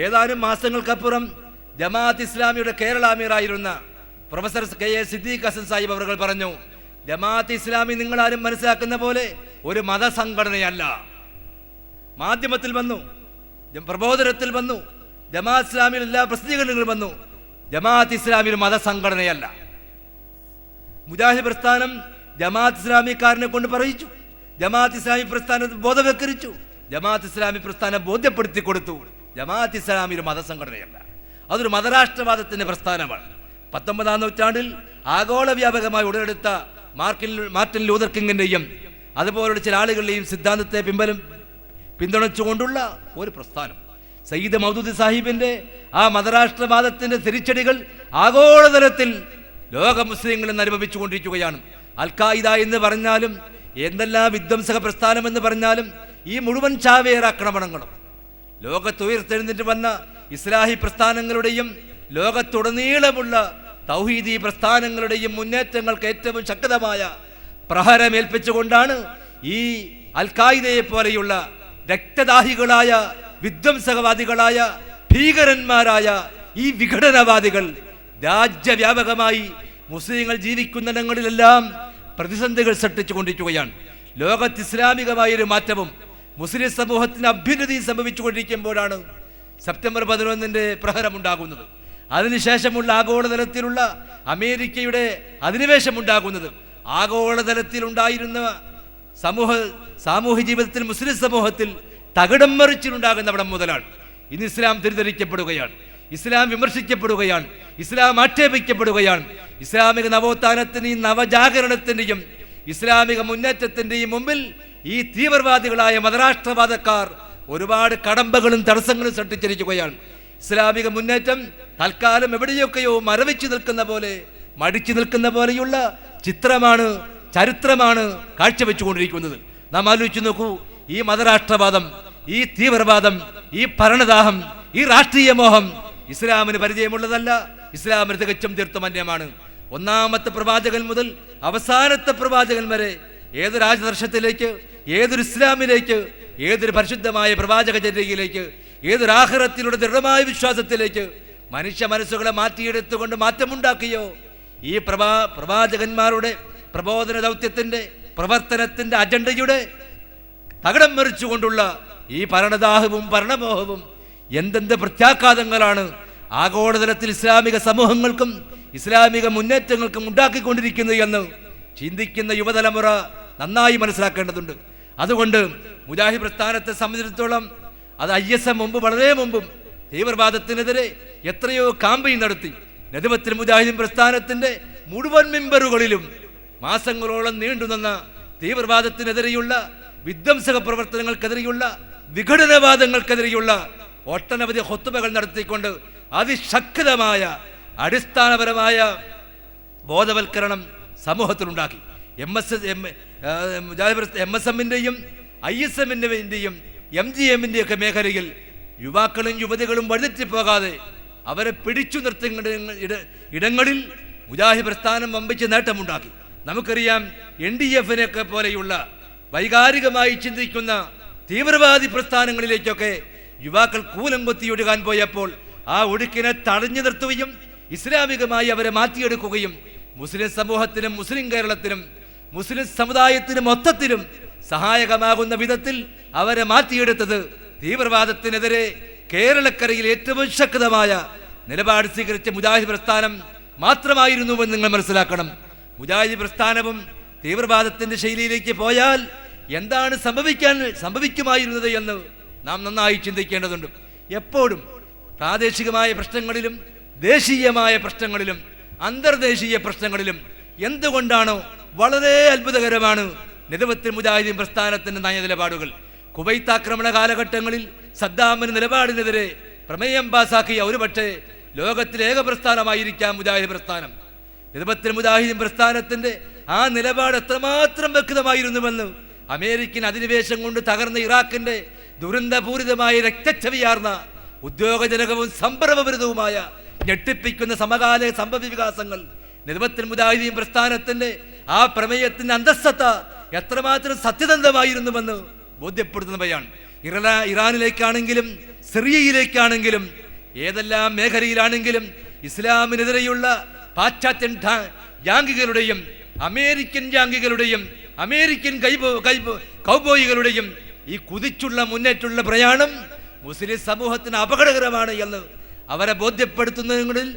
ഏതാനും മാസങ്ങൾക്കപ്പുറം ജമാഅത്ത് ഇസ്ലാമിയുടെ കേരള അമീറായിരുന്ന പ്രൊഫസർ കെ.എ. സിദ്ദീഖ് ഹസൻ സാഹിബ് അവർ പറഞ്ഞു, ജമാഅത്ത് ഇസ്ലാമി നിങ്ങളാരും മനസ്സിലാക്കുന്ന പോലെ ഒരു മതസംഘടനയല്ല. മാധ്യമത്തിൽ വന്നു, പ്രബോധനത്തിൽ വന്നു, ജമാഅത്ത് ഇസ്ലാമിയിൽ എല്ലാ പ്രസിദ്ധീകരണങ്ങളും വന്നു. ജമാഅത്ത് ഇസ്ലാമി ഒരു മതസംഘടനയല്ല. മുജാഹിദ് പ്രസ്ഥാനം ജമാഅത്ത് ഇസ്ലാമിക്കാരനെ കൊണ്ട് പറയിച്ചു. ജമാഅത്ത് ഇസ്ലാമി പ്രസ്ഥാനത്തെ ബോധവൽക്കരിച്ചു. ജമാഅത്ത് ഇസ്ലാമി പ്രസ്ഥാനം ബോധ്യപ്പെടുത്തി കൊടുത്തു. ജമാഅത്ത് ഇസ്ലാമി ഒരു മതസംഘടനയല്ല, അതൊരു മതരാഷ്ട്രവാദത്തിന്റെ പ്രസ്ഥാനമാണ്. 19-ാം നൂറ്റാണ്ടിൽ ആഗോള വ്യാപകമായി ഉടലെടുത്ത മാർട്ടിൻ ലൂതർ കിങ്ങിന്റെയും അതുപോലുള്ള ചില ആളുകളുടെയും സിദ്ധാന്തത്തെ പിന്തുണച്ചുകൊണ്ടുള്ള ഒരു പ്രസ്ഥാനം. സയ്യിദ് മൗദൂദി സാഹിബിന്റെ ആ മതരാഷ്ട്രവാദത്തിന്റെ തിരിച്ചടികൾ ആഗോളതലത്തിൽ ലോക മുസ്ലിങ്ങൾ എന്ന് അനുഭവിച്ചുകൊണ്ടിരിക്കുകയാണ്. അൽ ഖായിദ എന്ന് പറഞ്ഞാലും എന്തെല്ലാം വിധ്വംസക പ്രസ്ഥാനം എന്ന് പറഞ്ഞാലും ഈ മുഴുവൻ ചാവേർ ആക്രമണങ്ങളും ലോകത്തുയർത്തെഴുന്നിട്ട് വന്ന ഇസ്ലാഹി പ്രസ്ഥാനങ്ങളുടെയും ലോകത്തുടനീളമുള്ള തൗഹീദി പ്രസ്ഥാനങ്ങളുടെയും മുന്നേറ്റങ്ങൾക്ക് ഏറ്റവും ശക്തമായ പ്രഹരമേൽപ്പിച്ചുകൊണ്ടാണ് ഈ അൽ ഖായിദയെ പോലെയുള്ള രക്തദാഹികളായ വിധ്വംസകവാദികളായ ഭീകരന്മാരായ ഈ വിഘടനവാദികൾ രാജ്യവ്യാപകമായി മുസ്ലിങ്ങൾ ജീവിക്കുന്നിടങ്ങളിലെല്ലാം പ്രതിസന്ധികൾ സൃഷ്ടിച്ചു കൊണ്ടിരിക്കുകയാണ്. ലോകത്ത് ഇസ്ലാമികമായൊരു മാറ്റവും മുസ്ലിം സമൂഹത്തിന് അഭ്യുന്നതിയും സംഭവിച്ചുകൊണ്ടിരിക്കുമ്പോഴാണ് സെപ്റ്റംബർ 11 പ്രഹരമുണ്ടാകുന്നത്. അതിനുശേഷമുള്ള ആഗോളതലത്തിലുള്ള അമേരിക്കയുടെ അധിനിവേശമുണ്ടാകുന്നത്. ആഗോളതലത്തിലുണ്ടായിരുന്ന സാമൂഹ്യ ജീവിതത്തിൽ മുസ്ലിം സമൂഹത്തിൽ തകിടം മറിച്ചിലുണ്ടാകുന്ന അവിടെ മുതലാണ്. ഇന്ന് ഇസ്ലാം തിരിധരിക്കപ്പെടുകയാണ്, ഇസ്ലാം വിമർശിക്കപ്പെടുകയാണ്, ഇസ്ലാം ആക്ഷേപിക്കപ്പെടുകയാണ്. ഇസ്ലാമിക നവോത്ഥാനത്തിന്റെയും നവജാഗരണത്തിന്റെയും ഇസ്ലാമിക മുന്നേറ്റത്തിന്റെയും മുമ്പിൽ ഈ തീവ്രവാദികളായ മതരാഷ്ട്രവാദക്കാർ ഒരുപാട് കടമ്പകളും തടസ്സങ്ങളും സൃഷ്ടിച്ചിരിക്കുകയാണ്. ഇസ്ലാമിക മുന്നേറ്റം തൽക്കാലം എവിടെയൊക്കെയോ മരവിച്ചു നിൽക്കുന്ന പോലെ, മടിച്ചു നിൽക്കുന്ന പോലെയുള്ള ചിത്രമാണ്, ചരിത്രമാണ് കാഴ്ചവെച്ചുകൊണ്ടിരിക്കുന്നത്. നാം ആലോചിച്ചു നോക്കൂ, ഈ മതരാഷ്ട്രവാദം, ഈ തീവ്രവാദം, ഈ ഭരണദാഹം, ഈ രാഷ്ട്രീയ മോഹം ഇസ്ലാമിന് പരിചയമുള്ളതല്ല. ഇസ്ലാമിന് തികച്ചും തീർത്ഥമന്യമാണ്. ഒന്നാമത്തെ പ്രവാചകൻ മുതൽ അവസാനത്തെ പ്രവാചകൻ വരെ ഏതൊരു രാജദർശത്തിലേക്ക്, ഏതൊരു ഇസ്ലാമിലേക്ക്, ഏതൊരു പരിശുദ്ധമായ പ്രവാചകചര്യയിലേക്ക്, ഏതൊരു ആഖിറത്തിലൂടെ ദൃഢമായ വിശ്വാസത്തിലേക്ക് മനുഷ്യ മനസ്സുകളെ മാറ്റിയെടുത്തുകൊണ്ട് മാറ്റമുണ്ടാക്കിയോ, ഈ പ്രവാചകന്മാരുടെ പ്രബോധന ദൗത്യത്തിന്റെ പ്രവർത്തനത്തിന്റെ അജണ്ടയുടെ തകിടം മറിച്ചുകൊണ്ടുള്ള ഈ ഭരണദാഹവും ഭരണമോഹവും എന്തെന്ത് പ്രത്യാഘാതങ്ങളാണ് ആഗോളതലത്തിൽ ഇസ്ലാമിക സമൂഹങ്ങൾക്കും ഇസ്ലാമിക മുന്നേറ്റങ്ങൾക്കും ഉണ്ടാക്കിക്കൊണ്ടിരിക്കുന്നത് എന്ന് ചിന്തിക്കുന്ന യുവതലമുറ നന്നായി മനസ്സിലാക്കേണ്ടതുണ്ട്. അതുകൊണ്ട് മുജാഹിദ് പ്രസ്ഥാനത്തെ സംബന്ധിച്ചിടത്തോളം അത് ISM മുമ്പ്, വളരെ മുമ്പും തീവ്രവാദത്തിനെതിരെ എത്രയോ കാമ്പയിൻ നടത്തി. നദുവത്തുൽ മുജാഹിദീൻ പ്രസ്ഥാനത്തിന്റെ മുഴുവൻ മെമ്പറുകളിലും മാസങ്ങളോളം നീണ്ടുനിന്ന തീവ്രവാദത്തിനെതിരെയുള്ള വിധ്വംസക പ്രവർത്തനങ്ങൾക്കെതിരെയുള്ള വിഘടനവാദങ്ങൾക്കെതിരെയുള്ള ഒട്ടനവധി ഖുത്ബകൾ നടത്തിക്കൊണ്ട് അതിശക്തമായ അടിസ്ഥാനപരമായ ബോധവൽക്കരണം സമൂഹത്തിലുണ്ടാക്കി. MSMന്റെയും ISMന്റെയും MGMന്റെയും ഒക്കെ മേഖലയിൽ യുവാക്കളും യുവതികളും വഴിതെറ്റിപ്പോകാതെ അവരെ പിടിച്ചു നിർത്തുന്ന ഇടങ്ങളിൽ മുജാഹിദ് പ്രസ്ഥാനം വമ്പിച്ച് നേട്ടമുണ്ടാക്കി. നമുക്കറിയാം, NDF-നെയൊക്കെ പോലെയുള്ള വൈകാരികമായി ചിന്തിക്കുന്ന തീവ്രവാദി പ്രസ്ഥാനങ്ങളിലേക്കൊക്കെ യുവാക്കൾ കൂലം കൊത്തിയൊടുക്കാൻ പോയപ്പോൾ ആ ഒഴുക്കിനെ തടഞ്ഞു നിർത്തുകയും ഇസ്ലാമികമായി അവരെ മാറ്റിയെടുക്കുകയും മുസ്ലിം സമൂഹത്തിനും മുസ്ലിം കേരളത്തിനും മുസ്ലിം സമുദായത്തിനും മൊത്തത്തിലും സഹായകമാകുന്ന വിധത്തിൽ അവരെ മാറ്റിയെടുത്തത് തീവ്രവാദത്തിനെതിരെ കേരളക്കരയിൽ ഏറ്റവും ശക്തമായ നിലപാട് സ്വീകരിച്ച മുജാഹിദ് പ്രസ്ഥാനം മാത്രമായിരുന്നുവെന്ന് നിങ്ങൾ മനസ്സിലാക്കണം. മുജാഹിദ് പ്രസ്ഥാനവും തീവ്രവാദത്തിന്റെ ശൈലിയിലേക്ക് പോയാൽ എന്താണ് സംഭവിക്കുമായിരുന്നത് എന്ന് നാം നന്നായി ചിന്തിക്കേണ്ടതുണ്ട്. എപ്പോഴും പ്രാദേശികമായ പ്രശ്നങ്ങളിലും ദേശീയമായ പ്രശ്നങ്ങളിലും അന്തർദേശീയ പ്രശ്നങ്ങളിലും എന്തുകൊണ്ടാണോ വളരെ അത്ഭുതകരമാണ് നദവത്തുൽ മുജാഹിദീൻ പ്രസ്ഥാനത്തിന്റെ നയനിലപാടുകൾ. കുവൈത്ത് ആക്രമണ കാലഘട്ടങ്ങളിൽ സദ്ദാമിന് നിലപാടിനെതിരെ പ്രമേയം പാസാക്കിയ ഒരുപക്ഷെ ലോകത്തിലെ ഏക പ്രസ്ഥാനമായിരിക്കാം മുജാഹിദ് പ്രസ്ഥാനം. നദവത്തുൽ മുജാഹിദീൻ പ്രസ്ഥാനത്തിന്റെ ആ നിലപാട് എത്രമാത്രം വ്യക്തമായിരുന്നുവെന്ന് അമേരിക്കൻ അധിനിവേശം കൊണ്ട് തകർന്ന ഇറാഖിന്റെ ദുരന്തപൂരിതമായ രക്തച്ചവിയാർന്ന ഉദ്യോഗജനകവും സംഭ്രമപരിതവുമായ ഞെട്ടിപ്പിക്കുന്ന സമകാല സംഭവ വികാസങ്ങൾ നദവത്തുൽ മുജാഹിദീൻ പ്രസ്ഥാനത്തിന്റെ ആ പ്രമേയത്തിന്റെ അന്തസ്സത്ത എത്രമാത്രം സത്യസന്ധമായിരുന്നുവെന്ന് ബോധ്യപ്പെടുത്തുന്നവയാണ്. ഇറാനിലേക്കാണെങ്കിലും സിറിയയിലേക്കാണെങ്കിലും ഏതെല്ലാം മേഖലയിലാണെങ്കിലും ഇസ്ലാമിനെതിരെയുള്ള പാശ്ചാത്യൻ ജാംഗികളുടെയും അമേരിക്കൻ ജാംഗികളുടെയും അമേരിക്കൻ കൗബോയികളുടെയും ഈ കുതിച്ചുള്ള മുന്നേറ്റുള്ള പ്രയാണം മുസ്ലിം സമൂഹത്തിന് അപകടകരമാണ് എന്ന് അവരെ ബോധ്യപ്പെടുത്തുന്നതിൽ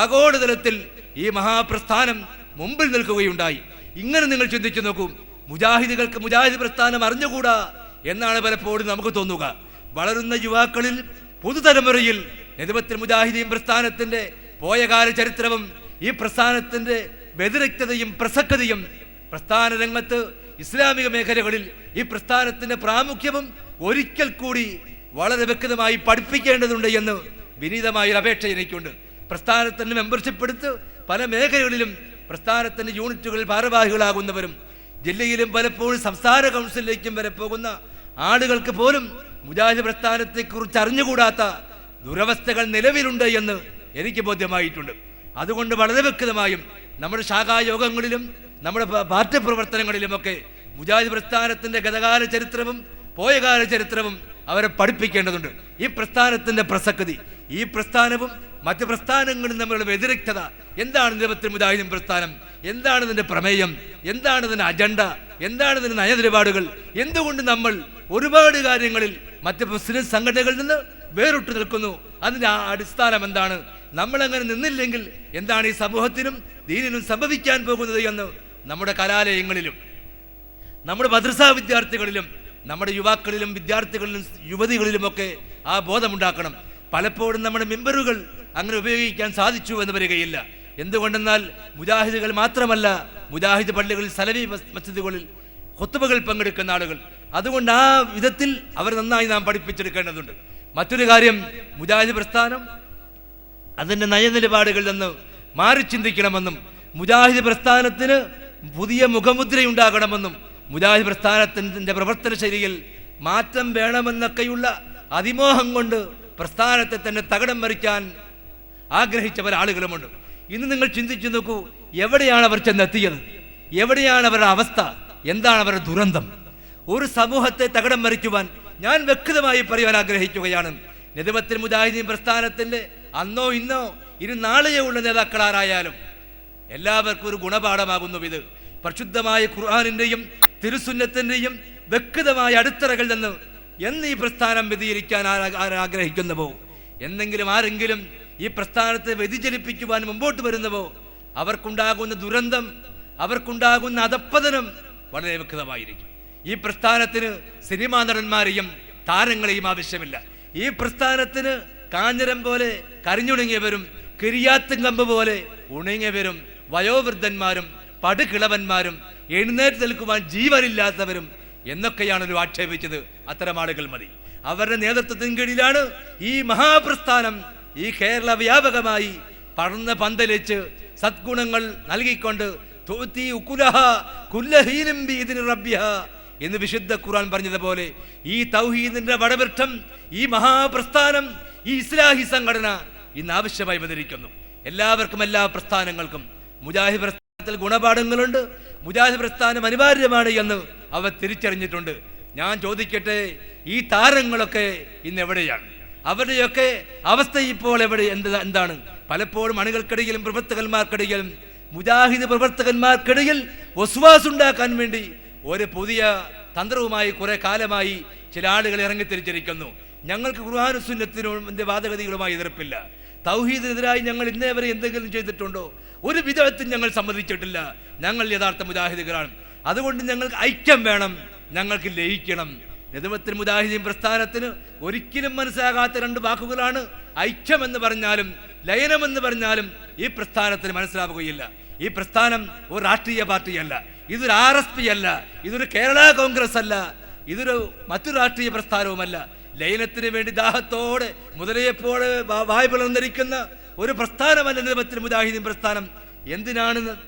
ആഗോളതലത്തിൽ ഈ മഹാപ്രസ്ഥാനം മുമ്പിൽ നിൽക്കുകയുണ്ടായി. ഇങ്ങനെ നിങ്ങൾ ചിന്തിച്ചു നോക്കൂ, മുജാഹിദുകൾക്ക് മുജാഹിദ് പ്രസ്ഥാനം അറിഞ്ഞുകൂടാ എന്നാണ് പലപ്പോഴും നമുക്ക് തോന്നുക. വളരുന്ന യുവാക്കളിൽ പുതുതലമുറയിൽ നദവത്തുൽ മുജാഹിദീൻ പ്രസ്ഥാനത്തിന്റെ പോയകാല ചരിത്രവും ഈ പ്രസ്ഥാനത്തിന്റെ വ്യതിരിക്തതയും പ്രസക്തതയും പ്രസ്ഥാന രംഗത്ത് ഇസ്ലാമിക മേഖലകളിൽ ഈ പ്രസ്ഥാനത്തിന്റെ പ്രാമുഖ്യവും ഒരിക്കൽ കൂടി വളരെ വ്യക്തമായി പഠിപ്പിക്കേണ്ടതുണ്ട് എന്ന് വിനീതമായൊരു അപേക്ഷ എനിക്കുണ്ട്. പ്രസ്ഥാനത്തിന്റെ മെമ്പർഷിപ്പ് എടുത്ത് പല മേഖലകളിലും പ്രസ്ഥാനത്തിന്റെ യൂണിറ്റുകളിൽ ഭാരവാഹികളാകുന്നവരും ജില്ലയിലും പലപ്പോഴും സംസ്ഥാന കൗൺസിലിലേക്കും വരെ പോകുന്ന ആളുകൾക്ക് പോലും മുജാഹിദ് പ്രസ്ഥാനത്തെക്കുറിച്ച് അറിഞ്ഞുകൂടാത്ത ദുരവസ്ഥകൾ നിലവിലുണ്ട് എന്ന് എനിക്ക് ബോധ്യമായിട്ടുണ്ട്. അതുകൊണ്ട് വളരെ വ്യക്തമായും നമ്മുടെ ശാഖായോഗങ്ങളിലും നമ്മുടെ പാർട്ടി പ്രവർത്തനങ്ങളിലുമൊക്കെ മുജാഹിദ് പ്രസ്ഥാനത്തിന്റെ ഗതകാല ചരിത്രവും പോയകാല ചരിത്രവും അവരെ പഠിപ്പിക്കേണ്ടതുണ്ട്. ഈ പ്രസ്ഥാനത്തിന്റെ പ്രസക്തി, ഈ പ്രസ്ഥാനവും മറ്റ് പ്രസ്ഥാനങ്ങളും തമ്മിലുള്ള വ്യതിരിക്തത എന്താണ് നദവത്തുൽ മുജാഹിദീൻ പ്രസ്ഥാനം, എന്താണ് ഇതിന്റെ പ്രമേയം, എന്താണ് ഇതിന്റെ അജണ്ട, എന്താണ് ഇതിന്റെ നയനിലപാടുകൾ, എന്തുകൊണ്ട് നമ്മൾ ഒരുപാട് കാര്യങ്ങളിൽ മറ്റ് മുസ്ലിം സംഘടനകളിൽ നിന്ന് വേറിട്ട് നിൽക്കുന്നു, അതിന്റെ അടിസ്ഥാനം എന്താണ്, നമ്മളങ്ങനെ നിന്നില്ലെങ്കിൽ എന്താണ് ഈ സമൂഹത്തിനും ദീനിനും സംഭവിക്കാൻ പോകുന്നത് എന്ന് നമ്മുടെ കലാലയങ്ങളിലും നമ്മുടെ മദ്രസാ വിദ്യാർത്ഥികളിലും നമ്മുടെ യുവാക്കളിലും വിദ്യാർത്ഥികളിലും യുവതികളിലുമൊക്കെ ആ ബോധമുണ്ടാക്കണം. പലപ്പോഴും നമ്മുടെ മെമ്പറുകൾ അങ്ങനെ ഉപയോഗിക്കാൻ സാധിച്ചു എന്ന് വരികയില്ല. എന്തുകൊണ്ടെന്നാൽ മുജാഹിദുകൾ മാത്രമല്ല, മുജാഹിദ് പള്ളികളിൽ സലഫി മസ്ജിദുകളിൽ ഖുത്ബകൾ പങ്കെടുക്കുന്ന ആളുകൾ. അതുകൊണ്ട് ആ വിധത്തിൽ അവർ നന്നായി നാം പഠിപ്പിച്ചെടുക്കേണ്ടതുണ്ട്. മറ്റൊരു കാര്യം, മുജാഹിദ് പ്രസ്ഥാനം അതിൻ്റെ നയനിലപാടുകളിൽ നിന്ന് മാറി ചിന്തിക്കണമെന്നും മുജാഹിദ് പ്രസ്ഥാനത്തിന് പുതിയ മുഖമുദ്രയുണ്ടാകണമെന്നും മുജാഹിദ് പ്രസ്ഥാനത്തിൻ്റെ പ്രവർത്തന ശൈലിയിൽ മാറ്റം വേണമെന്നൊക്കെയുള്ള അതിമോഹം കൊണ്ട് പ്രസ്ഥാനത്തെ തന്നെ തകിടം മറിക്കാൻ ആഗ്രഹിച്ച പല ആളുകളുമുണ്ട്. ഇന്ന് നിങ്ങൾ ചിന്തിച്ചു നോക്കൂ, എവിടെയാണ് അവർ ചെന്നെത്തിയത്, എവിടെയാണ് അവരുടെ അവസ്ഥ, എന്താണ് അവരുടെ ദുരന്തം. ഒരു സമൂഹത്തെ തകിടം മറിക്കുവാൻ ഞാൻ വ്യക്തമായി പറയുവാൻ ആഗ്രഹിക്കുകയാണ്. നദവത്തുൽ മുജാഹിദീൻ പ്രസ്ഥാനത്തിന്റെ അന്നോ ഇന്നോ ഇനി നാളെയോ ഉള്ള നേതാക്കളാരായാലും എല്ലാവർക്കും ഒരു ഗുണപാഠമാകുന്നു ഇത്. പരിശുദ്ധമായ ഖുർആനിന്റെയും തിരുസുന്നത്തിന്റെയും വ്യക്തമായ അടിത്തറകളിൽ നിന്ന് എന്ന് ഈ പ്രസ്ഥാനം വ്യതിചലിക്കാൻ ആഗ്രഹിക്കുന്നുവോ, എന്തെങ്കിലും ആരെങ്കിലും ഈ പ്രസ്ഥാനത്തെ വ്യതിചലിപ്പിക്കുവാൻ മുമ്പോട്ട് വരുന്നുവോ, അവർക്കുണ്ടാകുന്ന ദുരന്തം, അവർക്കുണ്ടാകുന്ന അധപ്പതനം വളരെ വ്യക്തമായിരിക്കും. ഈ പ്രസ്ഥാനത്തിന് സിനിമാ നടന്മാരെയും താരങ്ങളെയും ആവശ്യമില്ല. ഈ പ്രസ്ഥാനത്തിന് കാഞ്ഞിരം പോലെ കരിഞ്ഞുണങ്ങിയവരും കിരിയാത്തും കമ്പ് പോലെ ഉണങ്ങിയവരും വയോവൃദ്ധന്മാരും പടുകിളവന്മാരും എഴുന്നേറ്റ് നിൽക്കുവാൻ ജീവനില്ലാത്തവരും എന്നൊക്കെയാണല്ലോ ആക്ഷേപിച്ചത്. അത്തരം ആളുകൾ മതി. അവരുടെ നേതൃത്വത്തിന് കീഴിലാണ് ഈ മഹാപ്രസ്ഥാനം ഈ കേരള വ്യാപകമായി പടർന്ന് പന്തലിച്ച് സദ്ഗുണങ്ങൾ നൽകിക്കൊണ്ട് എന്ന് വിശുദ്ധ ഖുർആൻ പറഞ്ഞതുപോലെ ഈ തൗഹീദിന്റെ വടവൃക്ഷം, ഈ മഹാപ്രസ്ഥാനം, ഈ ഇസ്ലാഹി സംഘടന ഇന്ന് ആവശ്യമായി വന്നിരിക്കുന്നു. എല്ലാവർക്കും, എല്ലാ പ്രസ്ഥാനങ്ങൾക്കും മുജാഹിദ് പ്രസ്ഥാനത്തിൽ ഗുണപാഠങ്ങളുണ്ട്. മുജാഹിദ് പ്രസ്ഥാനം അനിവാര്യമാണ് എന്ന് അവർ തിരിച്ചറിഞ്ഞിട്ടുണ്ട്. ഞാൻ ചോദിക്കട്ടെ, ഈ താരങ്ങളൊക്കെ ഇന്ന് എവിടെയാണ്? അവരുടെയൊക്കെ അവസ്ഥ ഇപ്പോൾ എന്താണ്? പലപ്പോഴും അണികൾക്കിടയിലും പ്രവർത്തകന്മാർക്കിടയിലും മുജാഹിദ് പ്രവർത്തകന്മാർക്കിടയിൽ വസ്വാസ് ഉണ്ടാക്കാൻ വേണ്ടി ഒരു പുതിയ തന്ത്രവുമായി കുറെ കാലമായി ചില ആളുകൾ ഇറങ്ങിത്തിരിച്ചിരിക്കുന്നു. ഞങ്ങൾക്ക് ഖുർആനും സുന്നത്തിനും വാദഗതികളുമായി എതിർപ്പില്ല. തൗഹീദിനെതിരായി ഞങ്ങൾ ഇന്നേ വരെ എന്തെങ്കിലും ചെയ്തിട്ടുണ്ടോ? ഒരു വിധത്തിൽ ഞങ്ങൾ സമ്മതിച്ചിട്ടില്ല. ഞങ്ങൾ യഥാർത്ഥ മുജാഹിദുകളാണ്. അതുകൊണ്ട് ഞങ്ങൾക്ക് ഐക്യം വേണം, ഞങ്ങൾക്ക് ലയിക്കണം. നെദവത്തുൽ മുജാഹിദീൻ പ്രസ്ഥാനത്തിന് ഒരിക്കലും മനസ്സിലാകാത്ത രണ്ട് വാക്കുകളാണ് ഐക്യമെന്ന് പറഞ്ഞാലും ലയനമെന്ന് പറഞ്ഞാലും ഈ പ്രസ്ഥാനത്തിന് മനസ്സിലാവുകയില്ല. ഈ പ്രസ്ഥാനം ഒരു രാഷ്ട്രീയ പാർട്ടിയല്ല, ഇതൊരു RSP അല്ല, ഇതൊരു കേരള കോൺഗ്രസ് അല്ല, ഇതൊരു മറ്റു രാഷ്ട്രീയ പ്രസ്ഥാനവുമല്ല. ലയനത്തിന് വേണ്ടി ദാഹത്തോടെ മുതലയെപ്പോലെ വായ് പിളർന്നിരിക്കുന്ന ഒരു പ്രസ്ഥാനമല്ല നെദവത്തുൽ മുജാഹിദീൻ പ്രസ്ഥാനം. എന്തിനാണ്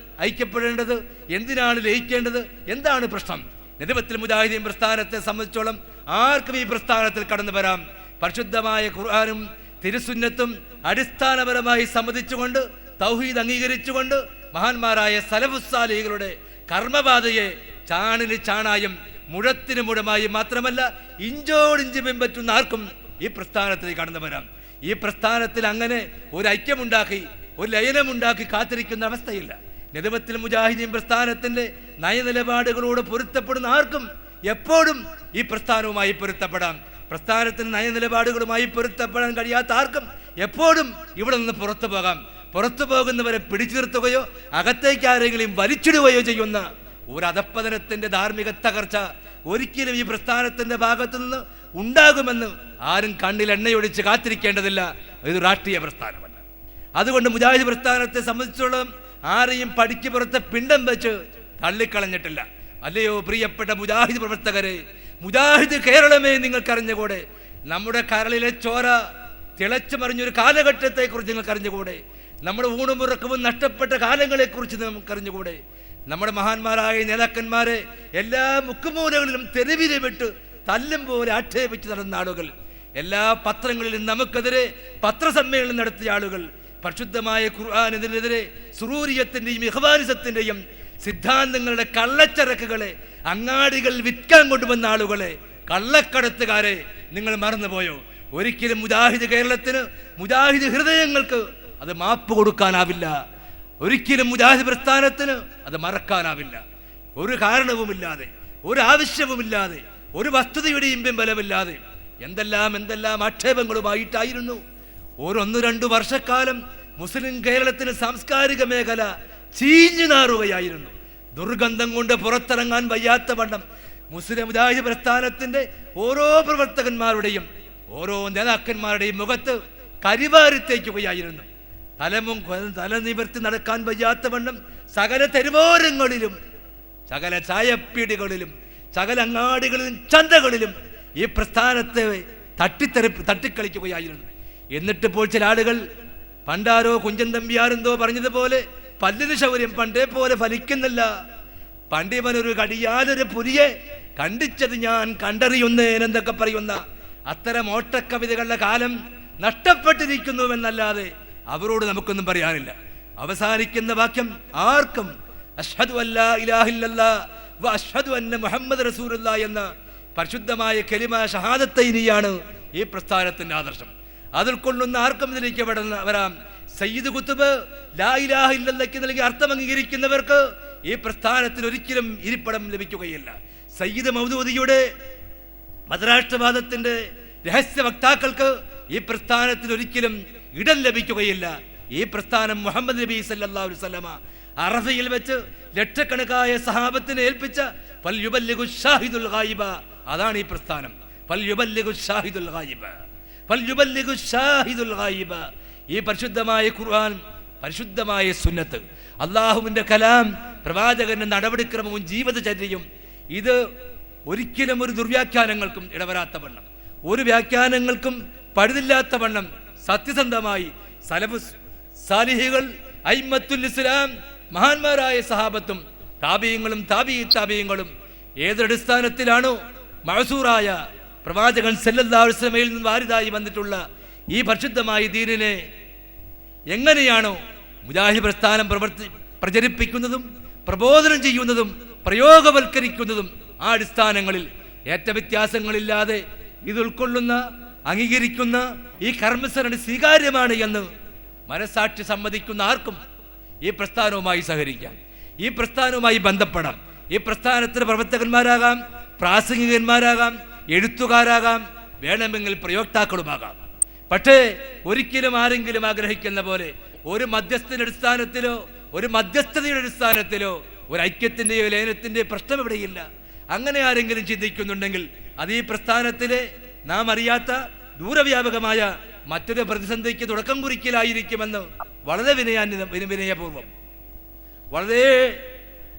ഐക്യപ്പെടേണ്ടത്? എന്തിനാണ് ലയിക്കേണ്ടത്? എന്താണ് പ്രശ്നം? നെദവത്തുൽ മുജാഹിദീൻ പ്രസ്ഥാനത്തെ സംബന്ധിച്ചോളം ആർക്കും ഈ പ്രസ്ഥാനത്തിൽ കടന്നു വരാം. പരിശുദ്ധമായ ഖുർആനും തിരുസുന്നത്തും അടിസ്ഥാനപരമായി സമ്മതിച്ചുകൊണ്ട് തൗഹീദ് അംഗീകരിച്ചുകൊണ്ട് മഹാന്മാരായ സലഫുസ്സാലിഹുകളുടെ കർമ്മപാതയെ ചാണിന് ചാണായും മുഴത്തിന് മുഴമായി മാത്രമല്ല ഇഞ്ചോടിഞ്ച് പിൻപറ്റുന്ന ആർക്കും ഈ പ്രസ്ഥാനത്തിൽ കടന്നു വരാം. ഈ പ്രസ്ഥാനത്തിൽ അങ്ങനെ ഒരു ഐക്യമുണ്ടാക്കി ഒരു ലയനമുണ്ടാക്കി കാത്തിരിക്കുന്ന അവസ്ഥയില്ല. നെദവത്തുൽ മുജാഹിദീൻ പ്രസ്ഥാനത്തിന്റെ നയനിലപാടുകളോട് പൊരുത്തപ്പെടുന്ന ആർക്കും എപ്പോഴും ഈ പ്രസ്ഥാനവുമായി പൊരുത്തപ്പെടാം. പ്രസ്ഥാനത്തിന് നയനിലപാടുകളുമായി പൊരുത്തപ്പെടാൻ കഴിയാത്ത ആർക്കും എപ്പോഴും ഇവിടെ നിന്ന് പുറത്തു പോകാം. പുറത്തു പോകുന്നവരെ പിടിച്ചു നിർത്തുകയോ അകത്തേക്ക് ആരെങ്കിലും വലിച്ചിടുകയോ ചെയ്യുന്ന ഒരു അധപ്പതനത്തിന്റെ ധാർമ്മിക തകർച്ച ഒരിക്കലും ഈ പ്രസ്ഥാനത്തിന്റെ ഭാഗത്തു നിന്ന് ഉണ്ടാകുമെന്ന് ആരും കണ്ണിൽ എണ്ണയൊഴിച്ച് കാത്തിരിക്കേണ്ടതില്ല. ഇത് രാഷ്ട്രീയ പ്രസ്ഥാനമല്ല. അതുകൊണ്ട് മുജാഹിദ് പ്രസ്ഥാനത്തെ സംബന്ധിച്ചോളം ആരെയും പടിക്ക് പുറത്തെ പിണ്ടം വെച്ച് തള്ളിക്കളഞ്ഞിട്ടില്ല. അല്ലയോ പ്രിയപ്പെട്ട മുജാഹിദ് പ്രവർത്തകരെ, മുജാഹിദ് കേരളമേ നിങ്ങൾക്കറിഞ്ഞുകൂടെ? നമ്മുടെ കരളിലെ ചോര തിളച്ചു മറിഞ്ഞൊരു കാലഘട്ടത്തെ കുറിച്ച് നിങ്ങൾക്കറിഞ്ഞുകൂടെ? നമ്മുടെ ഊണും ഉറക്കവും നഷ്ടപ്പെട്ട കാലങ്ങളെക്കുറിച്ച് നമുക്കറിഞ്ഞുകൂടെ? നമ്മുടെ മഹാന്മാരായ നേതാക്കന്മാരെ എല്ലാ മുക്കുമൂലകളിലും തെരുവിലെ വിട്ട് തല്ലും പോലെ ആക്ഷേപിച്ച് നടന്ന ആളുകൾ, എല്ലാ പത്രങ്ങളിലും നമുക്കെതിരെ പത്രസമ്മേളനം നടത്തിയ ആളുകൾ, പരിശുദ്ധമായ ഖുർആനെതിരെ സുറൂരിയത്തിന്റെയും ഇഖ്വാനിസത്തിന്റെയും സിദ്ധാന്തങ്ങളുടെ കള്ളച്ചരക്കുകളെ അങ്ങാടികൾ വിൽക്കാൻ കൊണ്ടുവന്ന ആളുകളെ, കള്ളക്കടത്തുകാരെ നിങ്ങൾ മറന്നുപോയോ? ഒരിക്കലും മുജാഹിദ് കേരളത്തിന്, മുജാഹിദ് ഹൃദയങ്ങൾക്ക് അത് മാപ്പ് കൊടുക്കാനാവില്ല. ഒരിക്കലും മുജാഹിദ് പ്രസ്ഥാനത്തിന് അത് മറക്കാനാവില്ല. ഒരു കാരണവുമില്ലാതെ, ഒരു ആവശ്യവുമില്ലാതെ, ഒരു വസ്തുതയുടെയും പിൻബലമില്ലാതെ എന്തെല്ലാം ആക്ഷേപങ്ങളുമായിട്ടായിരുന്നു ഒരു 1-2 വർഷക്കാലം മുസ്ലിം കേരളത്തിന് സാംസ്കാരിക മേഖല ചീഞ്ഞു നാറുകയായിരുന്നു. ദുർഗന്ധം കൊണ്ട് പുറത്തിറങ്ങാൻ വയ്യാത്ത വണ്ണം മുസ്ലിം മുജാഹിദ് പ്രസ്ഥാനത്തിന്റെ ഓരോ പ്രവർത്തകന്മാരുടെയും ഓരോ നേതാക്കന്മാരുടെയും മുഖത്ത് കരിവാരിത്തേക്കുകയായിരുന്നു. തല നിവർത്തി നടക്കാൻ വയ്യാത്ത വണ്ണം സകല തെരുവോരങ്ങളിലും, സകല ചായപ്പീടികളിലും, സകല അങ്ങാടികളിലും, ചന്തകളിലും ഈ പ്രസ്ഥാനത്തെ തട്ടിക്കളിക്കുകയായിരുന്നു. എന്നിട്ടിപ്പോൾ ചില ആളുകൾ പണ്ടാരോ കുഞ്ചൻ തമ്പിയാരെന്തോ പറഞ്ഞതുപോലെ പല്ലിന് ശൗര്യം പണ്ടേ പോലെ ഫലിക്കുന്നില്ല. പണ്ടിവനൊരു കടിയാലൊരു പുലിയെ കണ്ടിച്ചത് ഞാൻ കണ്ടറിയുന്നേനെന്നൊക്കെ പറയുന്ന അത്തരം ഓട്ടക്കവിതകളുടെ കാലം നഷ്ടപ്പെട്ടിരിക്കുന്നുവെന്നല്ലാതെ അവരോട് നമുക്കൊന്നും പറയാനില്ല. അവസാനിക്കുന്ന വാക്യം ആർക്കും അഷ്ഹദു അല്ലാ ഇലാഹ ഇല്ലല്ലാഹ് വ അഷ്ഹദു അന്ന മുഹമ്മദ് റസൂലുള്ളാഹി എന്ന പരിശുദ്ധമായ കലിമ ഷഹാദത്തൈനിയാണ് ഈ പ്രസ്ഥാനത്തിന്റെ ആദർശം. അതിൽ കൊള്ളുന്ന ആർക്കും ഇതിലേക്ക് വരാം. സയ്യിദ് കുത്തുബ് ലാ ഇലാഹ ഇല്ലല്ലാഹ് നൽകി അർത്ഥം അംഗീകരിക്കുന്നവർക്ക് ഈ പ്രസ്ഥാനത്തിൽ ഒരിക്കലും ഇരിപ്പിടം ലഭിക്കുകയില്ല. സയ്യിദ് മൗദൂദിയുടെ മതരാഷ്ട്രവാദത്തിന്റെ രഹസ്യ വക്താക്കൾക്ക് ഈ പ്രസ്ഥാനത്തിൽ ഒരിക്കലും ഇടം ലഭിക്കുകയില്ല. ഈ പ്രസ്ഥാനം മുഹമ്മദ് നബി സല്ലല്ലാഹു അലൈഹി വസല്ലമ അറഫയിൽ വെച്ച് ലക്ഷക്കണക്കായ സഹാബത്തിനെ ഏൽപ്പിച്ച ഫൽയുബല്ലിഗു ഷാഹിദുൽ ഗായിബ, അതാണ് ഈ പ്രസ്ഥാനം. ഫൽയുബല്ലിഗു ഷാഹിദുൽ ഗായിബ, ഫൽയുബല്ലിഗു ഷാഹിദുൽ ഗായിബ. ഈ പരിശുദ്ധമായ ഖുർആൻ, പരിശുദ്ധമായ സുന്നത്ത്, അല്ലാഹുവിന്റെ കലാം, പ്രവാചകന്റെ നടപടിക്രമവും ജീവിതചര്യയും, ഇത് ഒരിക്കലും ഒരു ദുർവ്യാഖ്യാനങ്ങൾക്കും ഇടവരാത്ത വണ്ണം, ഒരു വ്യാഖ്യാനങ്ങൾക്കും പഴുതില്ലാത്ത വണ്ണം സത്യസന്ധമായി സലഫ് സാലിഹികൾ, അയിമ്മത്തുൽ ഇസ്ലാം, മഹാന്മാരായ സഹാബത്തും താബിഈങ്ങളും താബിഈങ്ങളും ഏതടിസ്ഥാനത്തിലാണോ മഅസൂറായ പ്രവാചകൻ സല്ലല്ലാഹു അലൈഹി വസല്ലമയിൽ നിന്ന് വാരിതായി വന്നിട്ടുള്ള ഈ പരിശുദ്ധമായ ദീനിനെ എങ്ങനെയാണോ മുജാഹിദ് പ്രസ്ഥാനം പ്രചരിപ്പിക്കുന്നതും പ്രബോധനം ചെയ്യുന്നതും പ്രയോഗവൽക്കരിക്കുന്നതും ആ അടിസ്ഥാനങ്ങളിൽ ഏറ്റവ്യത്യാസങ്ങളില്ലാതെ ഇത് ഉൾക്കൊള്ളുന്ന, അംഗീകരിക്കുന്ന ഈ കർമ്മസരണി സ്വീകാര്യമാണ് എന്ന് മനസാക്ഷി സമ്മതിക്കുന്ന ആർക്കും ഈ പ്രസ്ഥാനവുമായി സഹകരിക്കാം, ഈ പ്രസ്ഥാനവുമായി ബന്ധപ്പെടാം. ഈ പ്രസ്ഥാനത്തിന് പ്രവർത്തകന്മാരാകാം, പ്രാസംഗികന്മാരാകാം, എഴുത്തുകാരാകാം, വേണമെങ്കിൽ പ്രയോക്താക്കളുമാകാം. പക്ഷേ ഒരിക്കലും ആരെങ്കിലും ആഗ്രഹിക്കുന്ന പോലെ ഒരു മധ്യസ്ഥന്റെ അടിസ്ഥാനത്തിലോ ഒരു മധ്യസ്ഥതയുടെ അടിസ്ഥാനത്തിലോ ഒരു ഐക്യത്തിന്റെയോ ലയനത്തിന്റെയോ പ്രശ്നം ഇവിടെയില്ല. അങ്ങനെ ആരെങ്കിലും ചിന്തിക്കുന്നുണ്ടെങ്കിൽ അത് ഈ പ്രസ്ഥാനത്തിലെ നാം അറിയാത്ത ദൂരവ്യാപകമായ മറ്റൊരു പ്രതിസന്ധിക്ക് തുടക്കം കുറിക്കലായിരിക്കുമെന്ന് വളരെ വിനയപൂർവം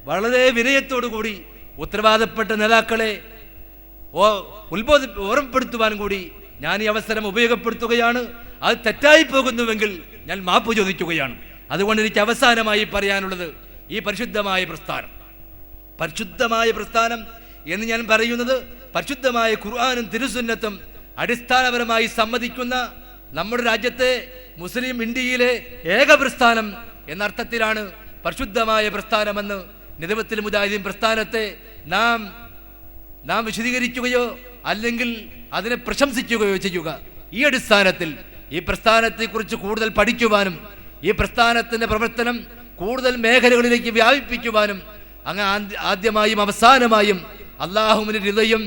വളരെ വിനയത്തോടു കൂടി ഉത്തരവാദപ്പെട്ട നേതാക്കളെ ഓർമ്മപ്പെടുത്തുവാൻ കൂടി ഞാൻ ഈ അവസരം ഉപയോഗപ്പെടുത്തുകയാണ്. അത് തെറ്റായി പോകുന്നുവെങ്കിൽ ഞാൻ മാപ്പ് ചോദിക്കുകയാണ്. അതുകൊണ്ട് എനിക്ക് അവസാനമായി പറയാനുള്ളത്, ഈ പരിശുദ്ധമായ പ്രസ്ഥാനം എന്ന് ഞാൻ പറയുന്നത് പരിശുദ്ധമായ ഖുർആനും തിരുസുന്നത്തും അടിസ്ഥാനപരമായി സമ്മതിക്കുന്ന നമ്മുടെ രാജ്യത്തെ മുസ്ലിം ഇന്ത്യയിലെ ഏക പ്രസ്ഥാനം എന്നർത്ഥത്തിലാണ് പരിശുദ്ധമായ പ്രസ്ഥാനമെന്ന് നിദവത്തുൽ മുജാഹിദീൻ പ്രസ്ഥാനത്തെ നാം വിശദീകരിക്കുകയോ അല്ലെങ്കിൽ അതിനെ പ്രശംസിക്കുകയോ ചെയ്യുക. ഈ അടിസ്ഥാനത്തിൽ ഈ പ്രസ്ഥാനത്തെക്കുറിച്ച് കൂടുതൽ പഠിക്കുവാനും ഈ പ്രസ്ഥാനത്തിന്റെ പ്രവർത്തനം കൂടുതൽ മേഖലകളിലേക്ക് വ്യാപിപ്പിക്കുവാനും അങ്ങ് ആദ്യമായും അവസാനമായും അല്ലാഹുവിന്റെ റിളയും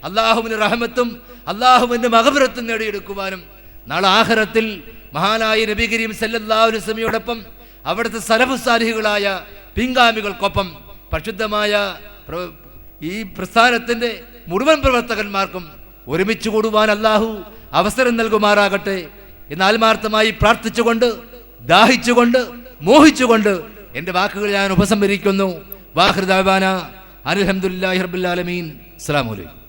അല്ലാഹുവിന്റെ റഹ്മത്തും അല്ലാഹുവിന്റെ മഗ്ഫിറത്തും നേടിയെടുക്കുവാനും നാളെ ആഖിറത്തിൽ മഹാനായ നബി കരീം സല്ലല്ലാഹു അലൈഹി വസല്ലമയോടൊപ്പം അവിടുത്തെ സലഫു സാലിഹുകളായ പിൻഗാമികൾക്കൊപ്പം പരിശുദ്ധമായ ഈ പ്രസ്ഥാനത്തിന്റെ മുഴുവൻ പ്രവർത്തകന്മാർക്കും ഒരുമിച്ച് കൂടുവാൻ അല്ലാഹു അവസരം നൽകുമാറാകട്ടെ എന്ന് ആത്മാർത്ഥമായി പ്രാർത്ഥിച്ചുകൊണ്ട്, ദാഹിച്ചുകൊണ്ട്, മോഹിച്ചുകൊണ്ട് എൻ്റെ വാക്കുകൾ ഞാൻ ഉപസംഹരിക്കുന്നു. വാഖിർ ദഅവാന അൽഹംദുലില്ലാഹി റബ്ബിൽ ആലമീൻ. അസ്സലാമു അലൈക്കും.